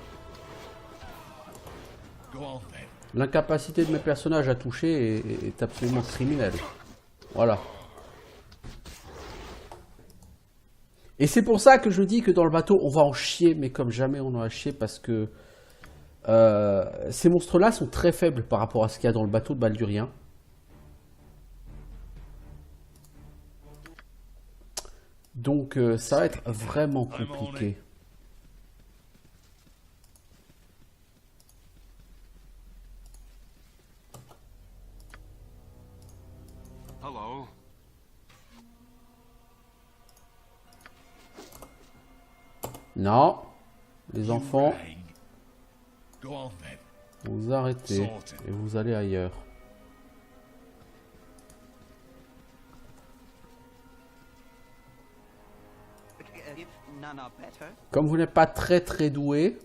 Speaker 3: Go on then.
Speaker 1: L'incapacité de mes personnages à toucher est absolument criminelle. Voilà. Et c'est pour ça que je dis que dans le bateau, on va en chier, mais comme jamais on en a chier, parce que ces monstres-là sont très faibles par rapport à ce qu'il y a dans le bateau de Baldurien. Donc ça va être vraiment compliqué.
Speaker 4: Hello.
Speaker 1: Non, les enfants,
Speaker 3: Rang. Go on then.
Speaker 1: vous arrêtez et vous allez ailleurs.
Speaker 4: If none are better.
Speaker 1: Comme vous n'êtes pas très doué,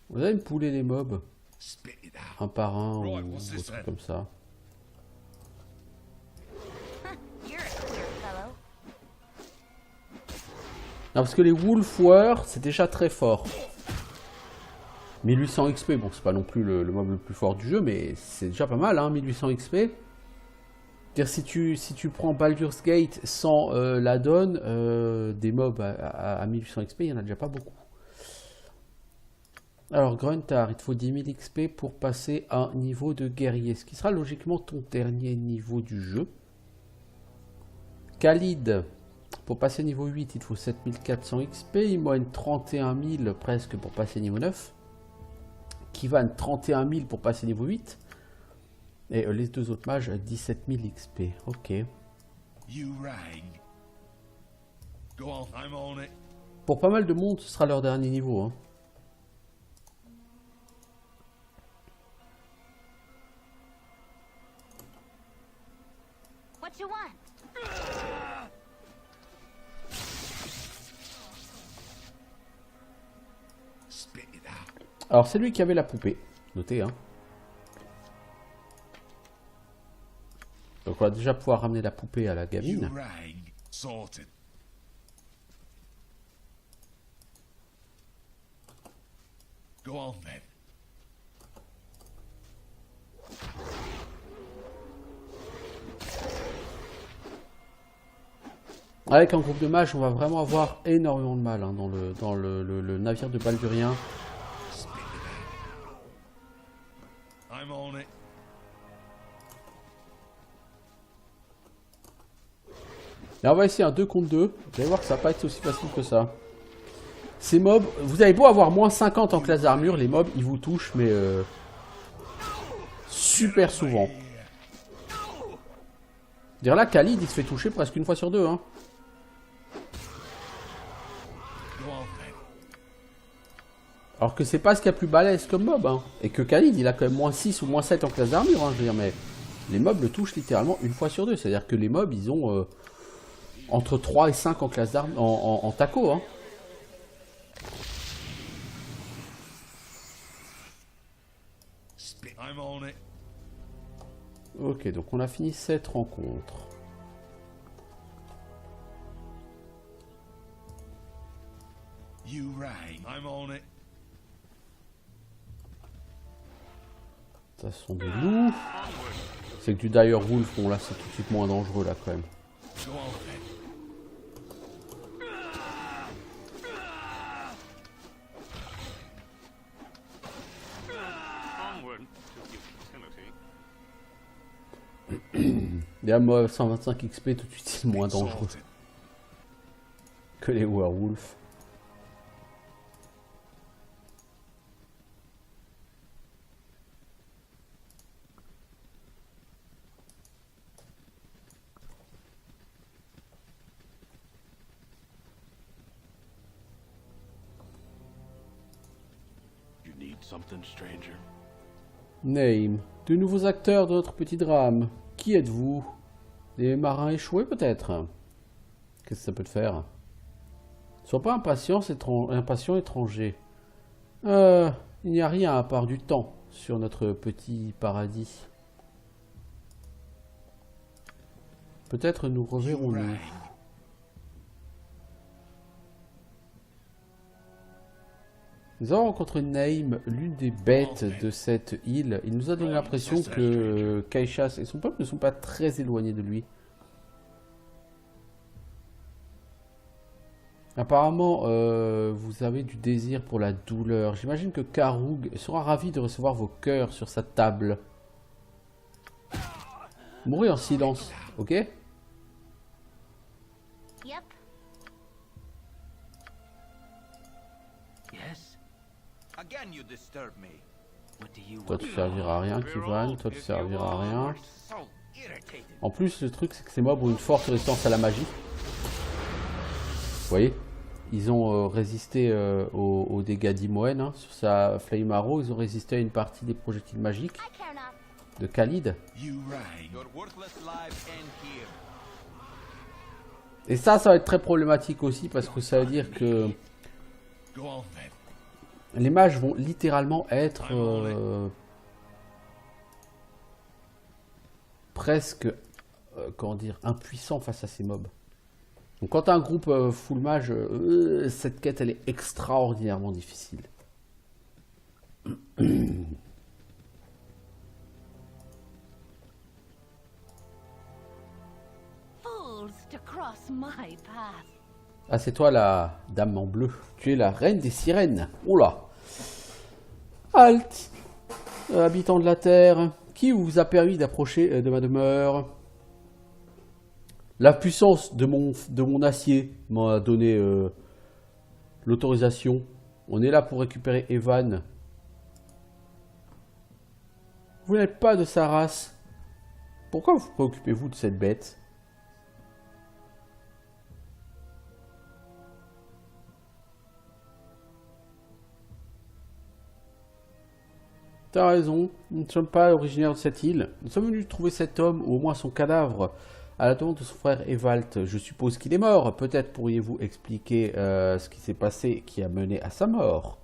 Speaker 1: vous allez me pouler les mobs,
Speaker 3: Spit it out.
Speaker 1: un par un
Speaker 3: Right,
Speaker 1: ou
Speaker 3: what's
Speaker 1: des
Speaker 3: this
Speaker 1: trucs
Speaker 3: then?
Speaker 1: comme ça.
Speaker 5: You're a queer fellow.
Speaker 1: Non, parce que les Wolfwars, c'est déjà très fort. 1800 XP, bon, c'est pas non plus le mob le plus fort du jeu, mais c'est déjà pas mal, hein, 1800 XP. C'est-à-dire, si tu prends Baldur's Gate sans l'add-on, des mobs à 1800 XP, il y en a déjà pas beaucoup. Alors, Gruntar, il te faut 10 000 XP pour passer à un niveau de guerrier, ce qui sera logiquement ton dernier niveau du jeu. Khalid, pour passer niveau 8, il te faut 7400 XP. Imoen, 31 000 presque pour passer niveau 9. Kivan, 31 000 pour passer niveau 8. Et les deux autres mages, 17 000 XP. Ok.
Speaker 3: You rang. Go on. I'm on it.
Speaker 1: Pour pas mal de monde, ce sera leur dernier niveau. Hein.
Speaker 5: What you want?
Speaker 3: Spit it out.
Speaker 1: Alors, c'est lui qui avait la poupée. Notez, hein. Donc, on va déjà pouvoir ramener la poupée à la
Speaker 3: You
Speaker 1: gamine.
Speaker 3: rang. Sorted. Go on then.
Speaker 1: Avec un groupe de mages, on va vraiment avoir énormément de mal hein, dans le navire de Baldurien.
Speaker 3: Spit it out. I'm on it.
Speaker 1: Là, on va essayer un 2 contre 2. Vous allez voir que ça va pas être aussi facile que ça. Ces mobs, vous avez beau avoir moins 50 en classe d'armure, les mobs, ils vous touchent, mais super souvent. Dire là, Khalid, il se fait toucher presque une fois sur deux. Hein.
Speaker 3: Go on then.
Speaker 1: Alors que c'est pas ce qu'il y a plus balèze comme mob. Hein. Et que Khalid, il a quand même moins 6 ou moins 7 en classe d'armure. Hein, je veux dire, mais les mobs le touchent littéralement une fois sur deux. C'est-à-dire que les mobs, ils ont entre 3 et 5 en classe d'armure, en taco. Hein.
Speaker 3: Spit. I'm on it.
Speaker 1: Ok, donc on a fini cette rencontre.
Speaker 3: You rang. I'm on it.
Speaker 1: Ça sont des loups. C'est que du Dire Wolf, bon là c'est tout de suite moins dangereux là quand même.
Speaker 3: Go on then.
Speaker 4: Onward to utility.
Speaker 1: Déjà moi 125 XP tout de suite c'est moins dangereux
Speaker 3: Sorted.
Speaker 1: que les werewolves.
Speaker 7: something, stranger?
Speaker 1: Name. De nouveaux acteurs de notre petit drame. Qui êtes-vous? Des marins échoués peut-être? Qu'est-ce que ça peut te faire? Sois pas impatient étranger. Il n'y a rien à part du temps sur notre petit paradis. Peut-être nous reverrons-nous. Nous avons rencontré Naïm, l'une des bêtes de cette île. Il nous a donné l'impression que Kaishas et son peuple ne sont pas très éloignés de lui. Apparemment, vous avez du désir pour la douleur. J'imagine que Karug sera ravi de recevoir vos cœurs sur sa table. Mourez en silence, ok?
Speaker 5: Yep.
Speaker 4: Yes? Again you disturb me. What do you
Speaker 1: Toi,
Speaker 4: want?
Speaker 1: tu serviras à rien, Kivan. Toi, tu serviras à rien.
Speaker 4: So irritated.
Speaker 1: En plus, le truc, c'est que ces mobs ont une forte résistance à la magie. Vous voyez? Ils ont résisté aux dégâts d'Imoen. Hein. Sur sa Flame Arrow, ils ont résisté à une partie des projectiles magiques
Speaker 5: I care not.
Speaker 1: de Khalid.
Speaker 3: You rang.
Speaker 4: Your worthless lives end here.
Speaker 1: Et ça va être très problématique aussi parce que ça veut dire que
Speaker 3: Go on then.
Speaker 1: les mages vont littéralement être presque, comment dire, impuissants face à ces mobs. Donc quand tu as un groupe full mage, cette quête elle est extraordinairement difficile.
Speaker 5: Fools to cross my path.
Speaker 1: Ah, c'est toi la dame en bleu. Tu es la reine des sirènes. Oula. Halt. Habitants de la terre, qui vous a permis d'approcher de ma demeure? La puissance de mon acier m'a donné l'autorisation. On est là pour récupérer Evan. Vous n'êtes pas de sa race. Pourquoi vous préoccupez-vous de cette bête? T'as raison, nous ne sommes pas originaires de cette île. Nous sommes venus trouver cet homme, ou au moins son cadavre, à la demande de son frère Evalt. Je suppose qu'il est mort. Peut-être pourriez-vous expliquer ce qui s'est passé qui a mené à sa mort.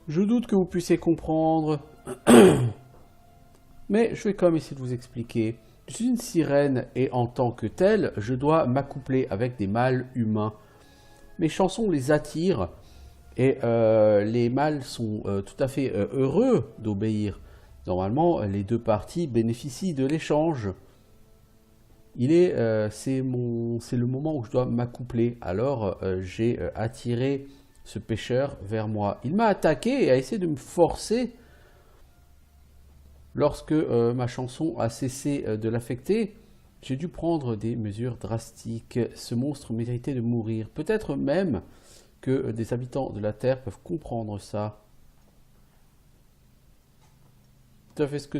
Speaker 1: Je doute que vous puissiez comprendre. Mais je vais quand même essayer de vous expliquer. Je suis une sirène et en tant que telle, je dois m'accoupler avec des mâles humains. Mes chansons les attirent. Et les mâles sont tout à fait heureux d'obéir. Normalement, les deux parties bénéficient de l'échange. C'est le moment où je dois m'accoupler. Alors, j'ai attiré ce pêcheur vers moi. Il m'a attaqué et a essayé de me forcer. Lorsque ma chanson a cessé de l'affecter, j'ai dû prendre des mesures drastiques. Ce monstre méritait de mourir. Peut-être même que des habitants de la Terre peuvent comprendre ça. Tu as fait ce que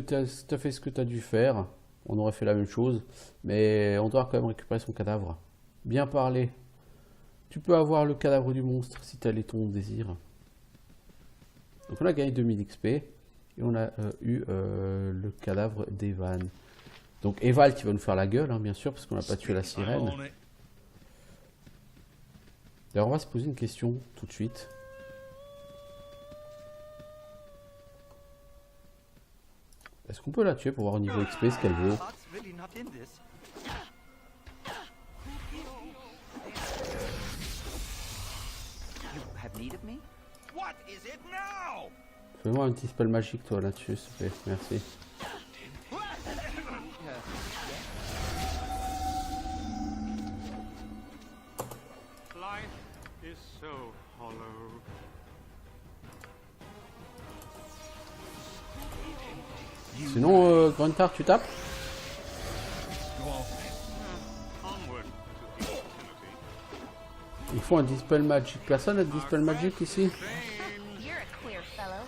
Speaker 1: tu as dû faire. On aurait fait la même chose. Mais on doit quand même récupérer son cadavre. Bien parlé. Tu peux avoir le cadavre du monstre si tel est ton désir. Donc on a gagné 2000 XP. Et on a eu le cadavre d'Evan. Donc Evald qui va nous faire la gueule, hein, bien sûr, parce qu'on n'a pas tué la sirène. D'ailleurs, on va se poser une question tout de suite. Est-ce qu'on peut la tuer pour voir au niveau XP ce qu'elle vaut?
Speaker 4: Heart's really not in this. You have need of me? What is it now?
Speaker 1: Fais-moi un petit spell magique, toi, là-dessus, s'il te plaît. Merci.
Speaker 8: Life is so hollow.
Speaker 1: Sinon, Gruntar, tu tapes?
Speaker 8: Onward to eternity.
Speaker 1: Il faut un Dispel Magic. Personne n'a de Dispel Magic ici?
Speaker 5: You're a queer fellow.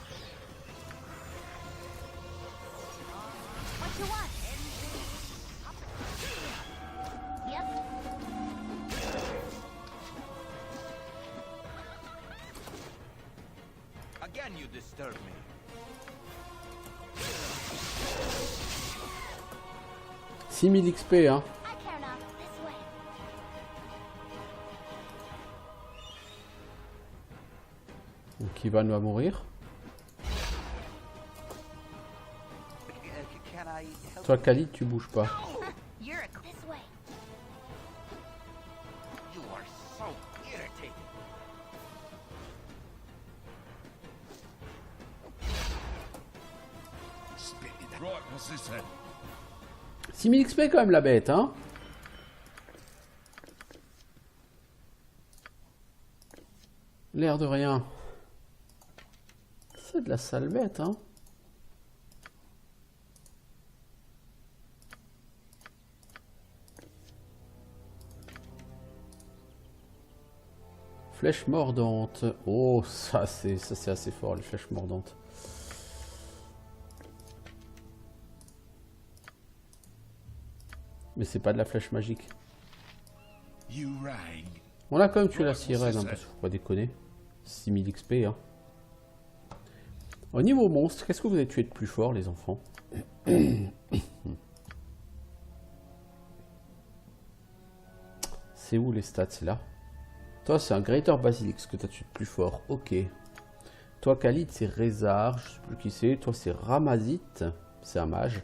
Speaker 5: What you want? Yep.
Speaker 4: Can you disturb me?
Speaker 1: 6000 XP, hein.
Speaker 5: I care not. This way.
Speaker 1: Donc Ivan va mourir.
Speaker 4: Can I help?
Speaker 1: Toi, Khalid, tu bouges pas.
Speaker 5: You're a this way.
Speaker 4: You are so irritating.
Speaker 3: Spit it out. Right, what's this then?
Speaker 1: 6000 XP quand même la bête, hein. L'air de rien. C'est de la sale bête, hein. Flèche mordante. Oh, ça c'est assez fort, les flèches mordantes. Mais c'est pas de la flèche magique.
Speaker 3: You rang.
Speaker 1: On a quand même tué la sirène, hein, parce qu'il faut pas déconner. 6000 XP, hein. Au niveau monstre, qu'est-ce que vous avez tué de plus fort, les enfants? C'est où les stats? C'est là. Toi, c'est un Greater Basilisk que tu as tué de plus fort. Ok. Toi, Khalid, c'est Rezar. Je sais plus qui c'est. Toi, c'est Ramazit. C'est un mage.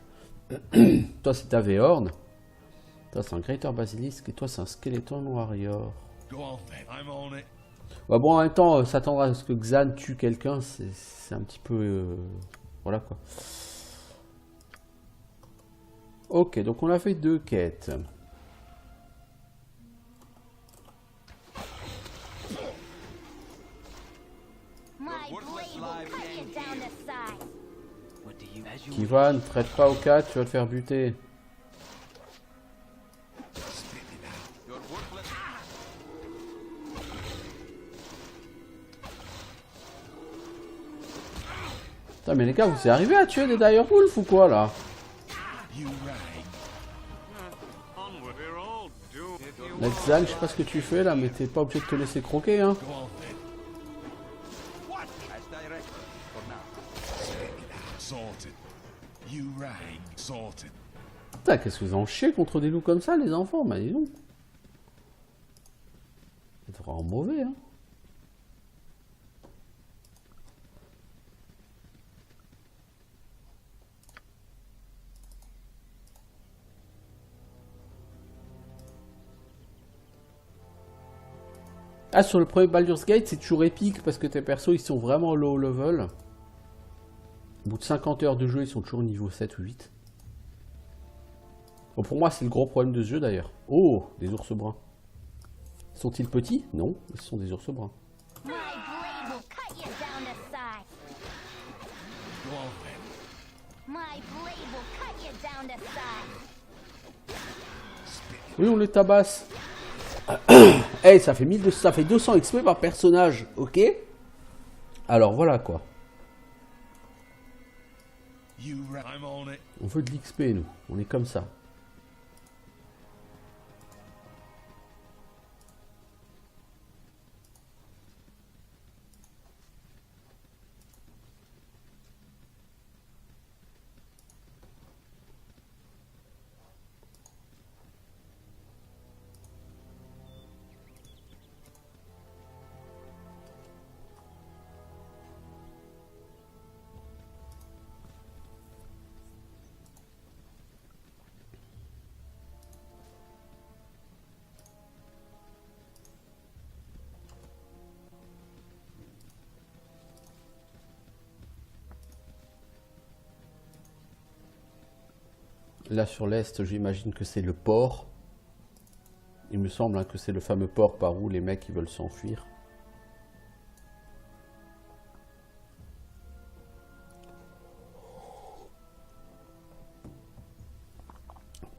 Speaker 1: Toi, c'est Tavéorn. Toi, c'est un Greater Basilisk. Et toi, c'est un Skeleton Warrior.
Speaker 3: Go on then. I'm on it.
Speaker 1: Ouais, bon, en même temps, s'attendre à ce que Xan tue quelqu'un, c'est un petit peu... voilà, quoi. Ok, donc on a fait 2 quêtes.
Speaker 5: My blade will cut you down to size.
Speaker 4: What do you as you
Speaker 1: Kivan, traite pas au 4, tu vas te faire buter.
Speaker 3: Spit it out.
Speaker 4: Your worthless.
Speaker 1: Putain, mais les gars, vous êtes arrivés à tuer des Direwolf ou quoi, là?
Speaker 3: You rang.
Speaker 8: Onward, we're all doomed. If you
Speaker 1: Nexan, je sais pas ce que tu fais, là, mais t'es pas obligé de te laisser croquer, hein.
Speaker 3: Go on then.
Speaker 4: What? As directed. For now.
Speaker 3: Spit it out. Sorted. You rang. Sorted.
Speaker 1: Putain, qu'est-ce que vous en chiez contre des loups comme ça, les enfants? Bah, dis donc. C'est vraiment mauvais, hein. Ah, sur le premier Baldur's Gate, c'est toujours épique parce que tes persos, ils sont vraiment low level. Au bout de 50 heures de jeu, ils sont toujours niveau 7 ou 8. Bon, pour moi, c'est le gros problème de ce jeu d'ailleurs. Oh, des ours bruns. Sont-ils petits? Non, ce sont des ours bruns.
Speaker 5: My blade will cut you down to size.
Speaker 3: Go on then.
Speaker 5: My blade will cut you down to size.
Speaker 1: Oui, on les tabasse. Hey, ça fait 1200, ça fait 200 XP par personnage, ok? Alors voilà quoi.
Speaker 3: You rang. I'm on it.
Speaker 1: On veut de l'XP nous, on est comme ça. Là sur l'est, j'imagine que c'est le port. Il me semble hein, que c'est le fameux port par où les mecs ils veulent s'enfuir.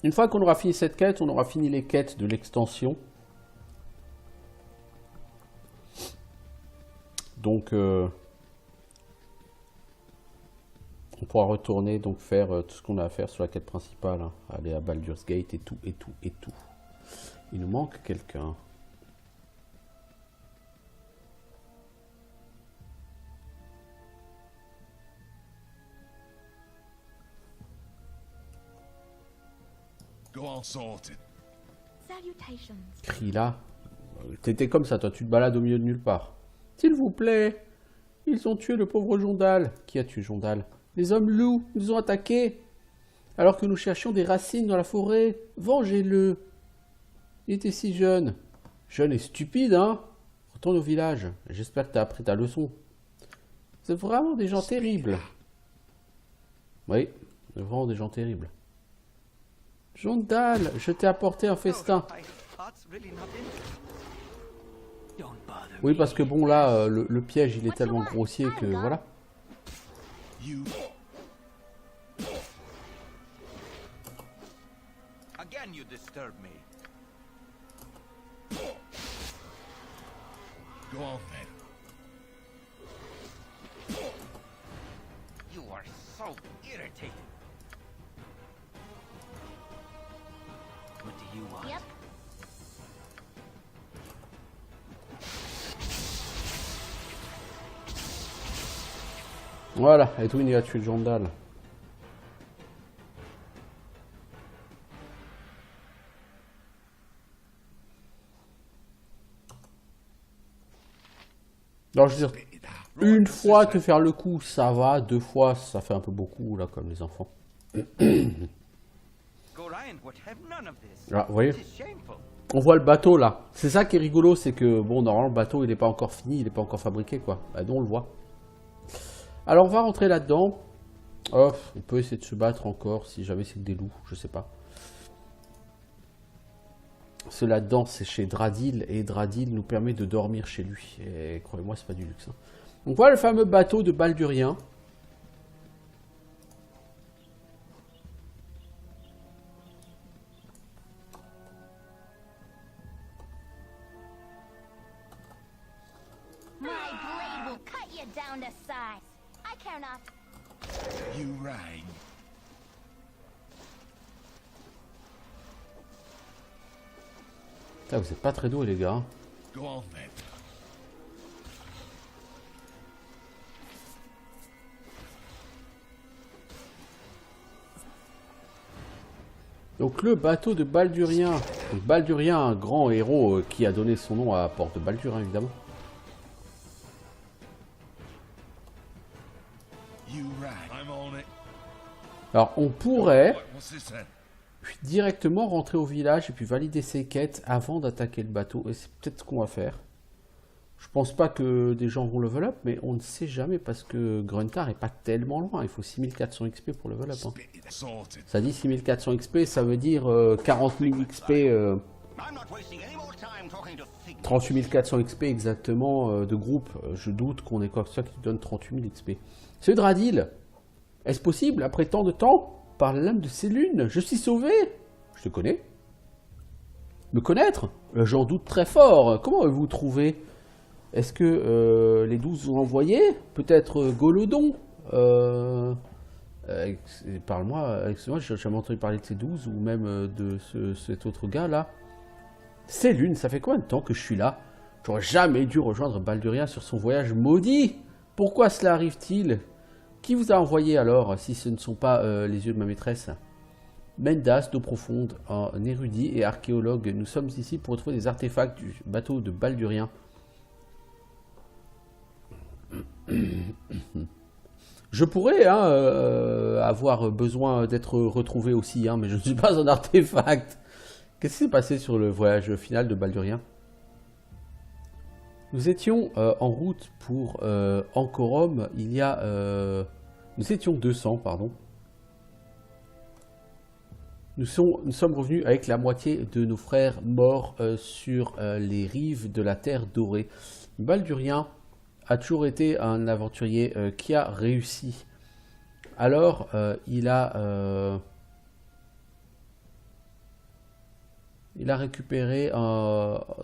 Speaker 1: Une fois qu'on aura fini cette quête, on aura fini les quêtes de l'extension. Donc on pourra retourner donc faire tout ce qu'on a à faire sur la quête principale, hein. Aller à Baldur's Gate et tout, et tout, et tout. Il nous manque quelqu'un.
Speaker 3: Go on sorted.
Speaker 5: Salutations.
Speaker 1: Crie là. T'étais comme ça, toi, tu te balades au milieu de nulle part. S'il vous plaît. Ils ont tué le pauvre Jondal. Qui a tué Jondal? Les hommes loups nous ont attaqués. Alors que nous cherchions des racines dans la forêt. Vengez-le. Il était si jeune. Jeune et stupide, hein? Retourne au village. J'espère que t'as appris ta leçon. C'est vraiment des gens terribles. Oui, c'est vraiment des gens terribles. Jondal, je t'ai apporté un festin. Oui, parce que bon, là, le piège, il est tellement grossier que voilà.
Speaker 3: You.
Speaker 4: Again, you disturb me.
Speaker 3: Go on then.
Speaker 4: You are so irritating. What do you want?
Speaker 5: Yep.
Speaker 1: Voilà, Edwin, il a tué Jondal. Alors, je veux dire, une fois te faire le coup, ça va. 2 fois, ça fait un peu beaucoup, là, comme les enfants.
Speaker 4: Gorion would have none of this.
Speaker 1: Ah, vous voyez,
Speaker 4: It is shameful.
Speaker 1: on voit le bateau, là. C'est ça qui est rigolo, c'est que, bon, normalement, le bateau, il n'est pas encore fini, il n'est pas encore fabriqué, quoi. Bah, nous, on le voit. Alors, on va rentrer là-dedans. Oh, on peut essayer de se battre encore, si jamais c'est que des loups, je sais pas. Ce là-dedans, c'est chez Dradil, et Dradil nous permet de dormir chez lui. Et croyez-moi, c'est pas du luxe. Hein. Donc voilà le fameux bateau de Baldurien.
Speaker 5: My blade will cut you down to size. I care not.
Speaker 3: You rang.
Speaker 1: Putain, vous êtes pas très doués, les gars. Hein.
Speaker 3: Go on then.
Speaker 1: Donc le bateau de Baldurien. Donc, Baldurien, un grand héros qui a donné son nom à Port de Baldur, hein, évidemment.
Speaker 3: You rang. I'm on it.
Speaker 1: Alors on pourrait
Speaker 3: Right, what's this then?
Speaker 1: directement rentrer au village et puis valider ses quêtes avant d'attaquer le bateau. Et c'est peut-être ce qu'on va faire. Je pense pas que des gens vont level up, mais on ne sait jamais parce que Gruntar est pas tellement loin. Il faut 6400 XP pour level up. Hein.
Speaker 3: Spit it. Sorted.
Speaker 1: Ça dit 6400 XP, ça veut dire 40 000 XP,
Speaker 4: I'm not wasting any more time talking to figures.
Speaker 1: 38 400 XP exactement de groupe. Je doute qu'on ait quoi que ce soit qui donne 38 000 XP. Ce Dradil, est-ce possible après tant de temps? Par la lame de ces lunes, je suis sauvé. Je te connais. Me connaître? J'en doute très fort. Comment avez-vous trouvé? Est-ce que les 12 vous ont envoyé? Peut-être Golodon parle-moi, excuse-moi, j'ai jamais entendu parler de ces 12 ou même de cet autre gars là. C'est l'une, ça fait combien de temps que je suis là? J'aurais jamais dû rejoindre Baldurien sur son voyage maudit. Pourquoi cela arrive-t-il? Qui vous a envoyé alors, si ce ne sont pas les yeux de ma maîtresse? Mendas, d'eau profonde, un érudit et archéologue. Nous sommes ici pour retrouver des artefacts du bateau de Baldurien. Je pourrais avoir besoin d'être retrouvé aussi, hein, mais je ne suis pas un artefact. Qu'est-ce qui s'est passé sur le voyage final de Baldurien? Nous étions en route pour Ancorum, il y a... nous étions 200, pardon. Nous sommes revenus avec la moitié de nos frères morts sur les rives de la Terre Dorée. Baldurien a toujours été un aventurier qui a réussi. Alors, il a récupéré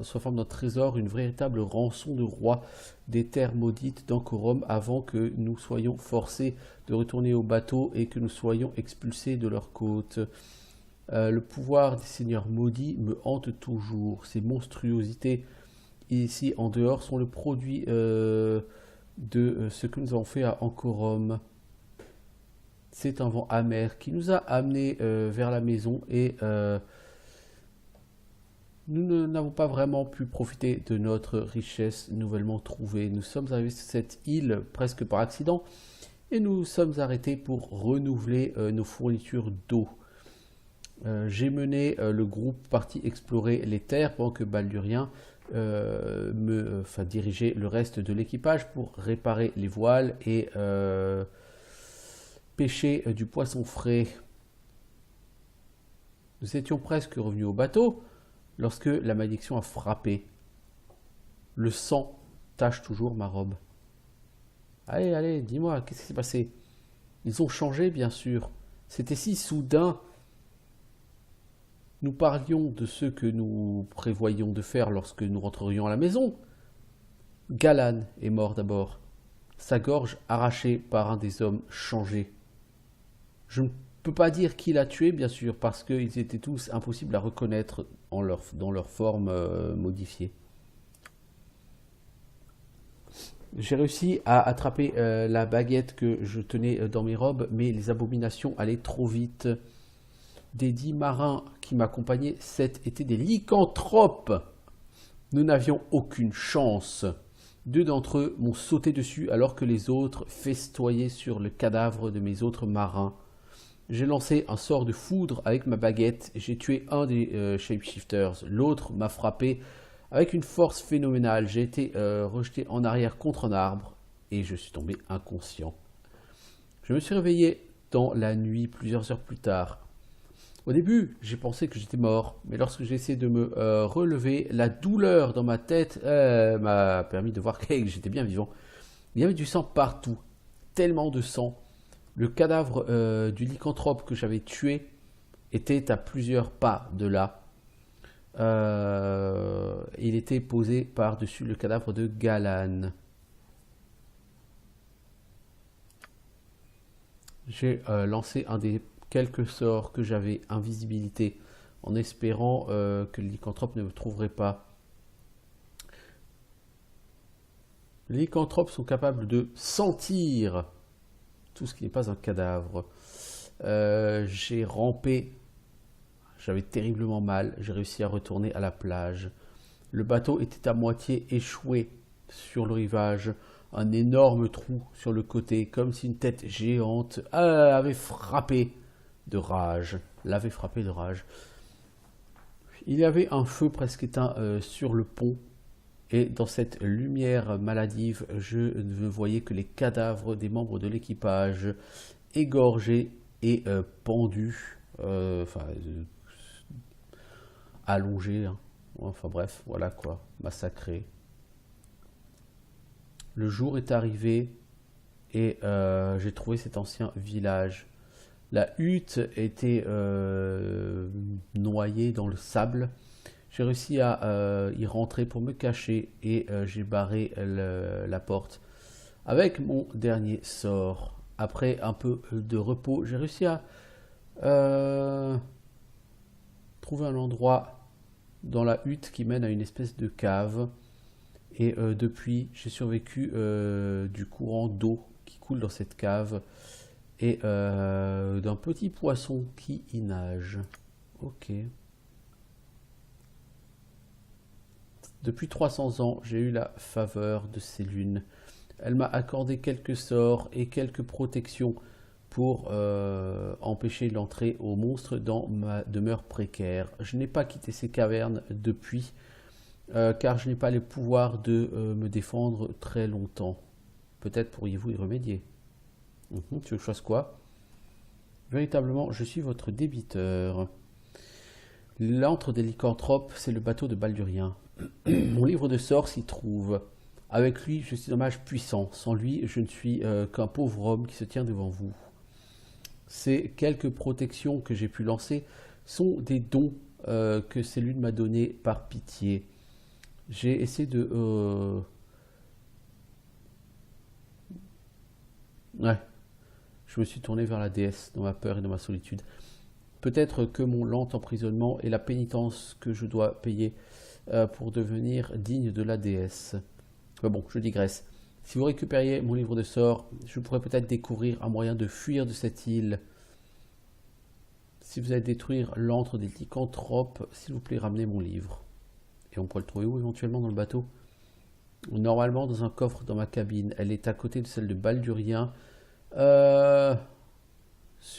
Speaker 1: sous forme d'un trésor une véritable rançon de roi des terres maudites d'Ancorum avant que nous soyons forcés de retourner au bateau et que nous soyons expulsés de leurs côtes. Le pouvoir des seigneurs maudits me hante toujours. Ces monstruosités ici en dehors sont le produit de ce que nous avons fait à Ancorum. C'est un vent amer qui nous a amenés vers la maison et nous n'avons pas vraiment pu profiter de notre richesse nouvellement trouvée. Nous sommes arrivés sur cette île presque par accident et nous sommes arrêtés pour renouveler nos fournitures d'eau. J'ai mené le groupe parti explorer les terres pendant que Baldurien dirigeait le reste de l'équipage pour réparer les voiles et pêcher du poisson frais. Nous étions presque revenus au bateau lorsque la malédiction a frappé. Le sang tache toujours ma robe. Allez, allez, dis-moi, qu'est-ce qui s'est passé? Ils ont changé, bien sûr. C'était si soudain. Nous parlions de ce que nous prévoyions de faire lorsque nous rentrerions à la maison. Galan est mort d'abord, sa gorge arrachée par un des hommes changés. Je ne peux pas dire qui l'a tué, bien sûr, parce qu'ils étaient tous impossibles à reconnaître dans leur forme modifiée. J'ai réussi à attraper la baguette que je tenais dans mes robes, mais les abominations allaient trop vite. Des 10 marins qui m'accompagnaient, 7 étaient des lycanthropes. Nous n'avions aucune chance. 2 d'entre eux m'ont sauté dessus alors que les autres festoyaient sur le cadavre de mes autres marins. J'ai lancé un sort de foudre avec ma baguette. J'ai tué un des shapeshifters. L'autre m'a frappé avec une force phénoménale. J'ai été rejeté en arrière contre un arbre et je suis tombé inconscient. Je me suis réveillé dans la nuit plusieurs heures plus tard. Au début, j'ai pensé que j'étais mort, mais lorsque j'ai essayé de me relever, la douleur dans ma tête m'a permis de voir que j'étais bien vivant. Il y avait du sang partout, tellement de sang. Le cadavre du lycanthrope que j'avais tué était à plusieurs pas de là. Il était posé par-dessus le cadavre de Galan. J'ai lancé un des quelques sorts que j'avais, invisibilité, en espérant que le lycanthrope ne me trouverait pas. Les lycanthropes sont capables de sentir tout ce qui n'est pas un cadavre. J'ai rampé, j'avais terriblement mal, j'ai réussi à retourner à la plage. Le bateau était à moitié échoué sur le rivage, un énorme trou sur le côté, comme si une tête géante avait frappé de rage, l'avait frappé de rage. Il y avait un feu presque éteint sur le pont, et dans cette lumière maladive, je ne voyais que les cadavres des membres de l'équipage, égorgés et pendus, allongés, hein. Enfin bref, voilà quoi, massacrés. Le jour est arrivé et j'ai trouvé cet ancien village. La hutte était noyée dans le sable. J'ai réussi à y rentrer pour me cacher et j'ai barré la porte avec mon dernier sort. Après un peu de repos, j'ai réussi à trouver un endroit dans la hutte qui mène à une espèce de cave. Et depuis, j'ai survécu du courant d'eau qui coule dans cette cave et d'un petit poisson qui y nage. Ok. Depuis 300 ans, j'ai eu la faveur de ces lunes. Elle m'a accordé quelques sorts et quelques protections pour empêcher l'entrée aux monstres dans ma demeure précaire. Je n'ai pas quitté ces cavernes depuis, car je n'ai pas les pouvoirs de me défendre très longtemps. Peut-être pourriez-vous y remédier. Tu veux que je fasse quoi? Véritablement, je suis votre débiteur. L'antre des lycanthropes, c'est le bateau de Baldurien. Mon livre de sorts s'y trouve. Avec lui, je suis un mage puissant. Sans lui, je ne suis qu'un pauvre homme qui se tient devant vous. Ces quelques protections que j'ai pu lancer sont des dons que Célune m'a donnés par pitié. J'ai essayé de... Ouais. Je me suis tourné vers la déesse dans ma peur et dans ma solitude. Peut-être que mon lent emprisonnement est la pénitence que je dois payer pour devenir digne de la déesse. Mais bon, je digresse. Si vous récupériez mon livre de sorts, je pourrais peut-être découvrir un moyen de fuir de cette île. Si vous allez détruire l'antre des lycanthropes, s'il vous plaît, ramenez mon livre. Et on pourrait le trouver où éventuellement dans le bateau? Normalement dans un coffre dans ma cabine. Elle est à côté de celle de Baldurien.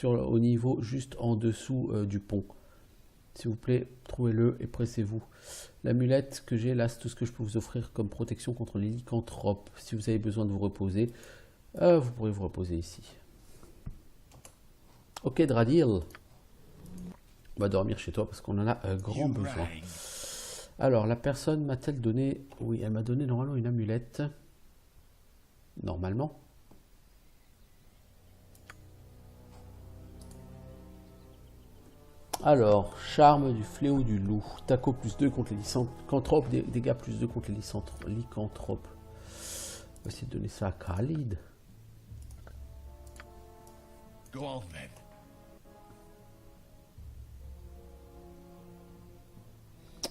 Speaker 1: Au niveau juste en dessous du pont. S'il vous plaît, trouvez-le et pressez-vous. L'amulette que j'ai là, c'est tout ce que je peux vous offrir comme protection contre les lycanthropes. Si vous avez besoin de vous reposer, vous pourrez vous reposer ici. Ok, Dradil. On va dormir chez toi parce qu'on en a grand besoin. Alors, la personne m'a-t-elle donné... Oui, elle m'a donné normalement une amulette. Normalement. Alors, charme du fléau du loup. Taco plus 2 contre les lycanthropes. Dégâts plus 2 contre les lycanthropes. On va essayer de donner ça à Khalid.
Speaker 3: Go on then.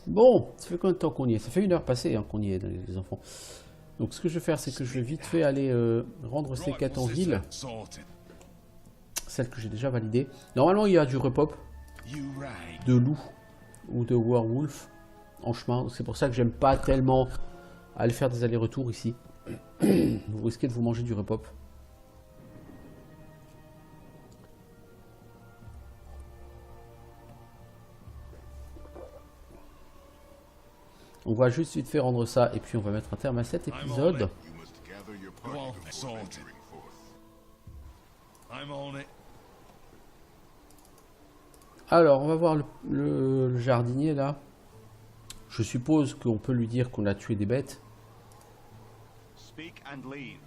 Speaker 1: Bon, ça fait combien de temps qu'on y est? Ça fait 1 heure passée qu'on y est, les enfants. Donc ce que je vais faire, c'est que je vais vite fait aller rendre ces quêtes en ville. Celle que j'ai déjà validée. Normalement, il y a du repop de loup ou de werewolf en chemin. C'est pour ça que j'aime pas tellement aller faire des allers-retours ici. Vous risquez de vous manger du repop. On va juste vite fait rendre ça et puis on va mettre un terme à cet épisode.
Speaker 2: You must gather your
Speaker 3: Go on,
Speaker 2: party before
Speaker 3: sorted.
Speaker 2: venturing forth.
Speaker 3: I'm on it.
Speaker 1: Alors, on va voir le jardinier là. Je suppose qu'on peut lui dire qu'on a tué des bêtes.
Speaker 4: Speak and leave.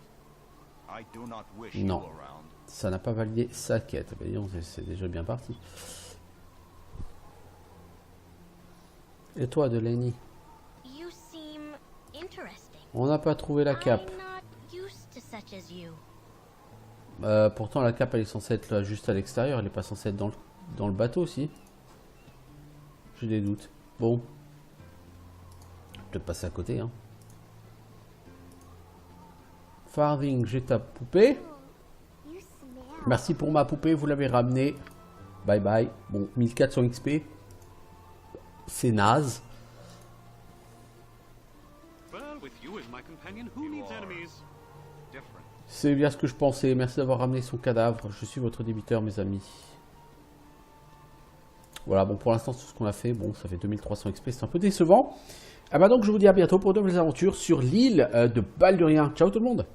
Speaker 4: I do not wish
Speaker 1: Non.
Speaker 4: you around.
Speaker 1: Ça n'a pas validé sa quête. Ben, disons, c'est déjà bien parti. Et toi, Delaney?
Speaker 5: You seem interesting.
Speaker 1: On n'a pas trouvé la cape.
Speaker 5: I'm not used to such as you.
Speaker 1: Pourtant, la cape, elle est censée être là, juste à l'extérieur. Elle n'est pas censée être dans le bateau, si. J'ai des doutes. Bon. Peut-être passer à côté, hein. Farthing, j'ai ta poupée.
Speaker 5: You smell.
Speaker 1: Merci pour ma poupée, vous l'avez ramenée. Bye bye. Bon, 1400 XP. C'est naze.
Speaker 8: Well, with you as my companion, who needs enemies?
Speaker 4: Different.
Speaker 1: C'est bien ce que je pensais. Merci d'avoir ramené son cadavre. Je suis votre débiteur, mes amis. Voilà, bon, pour l'instant, c'est tout ce qu'on a fait. Bon, ça fait 2300 XP, c'est un peu décevant. Ah bah donc, je vous dis à bientôt pour de nouvelles aventures sur l'île de Baldurien. Ciao tout le monde!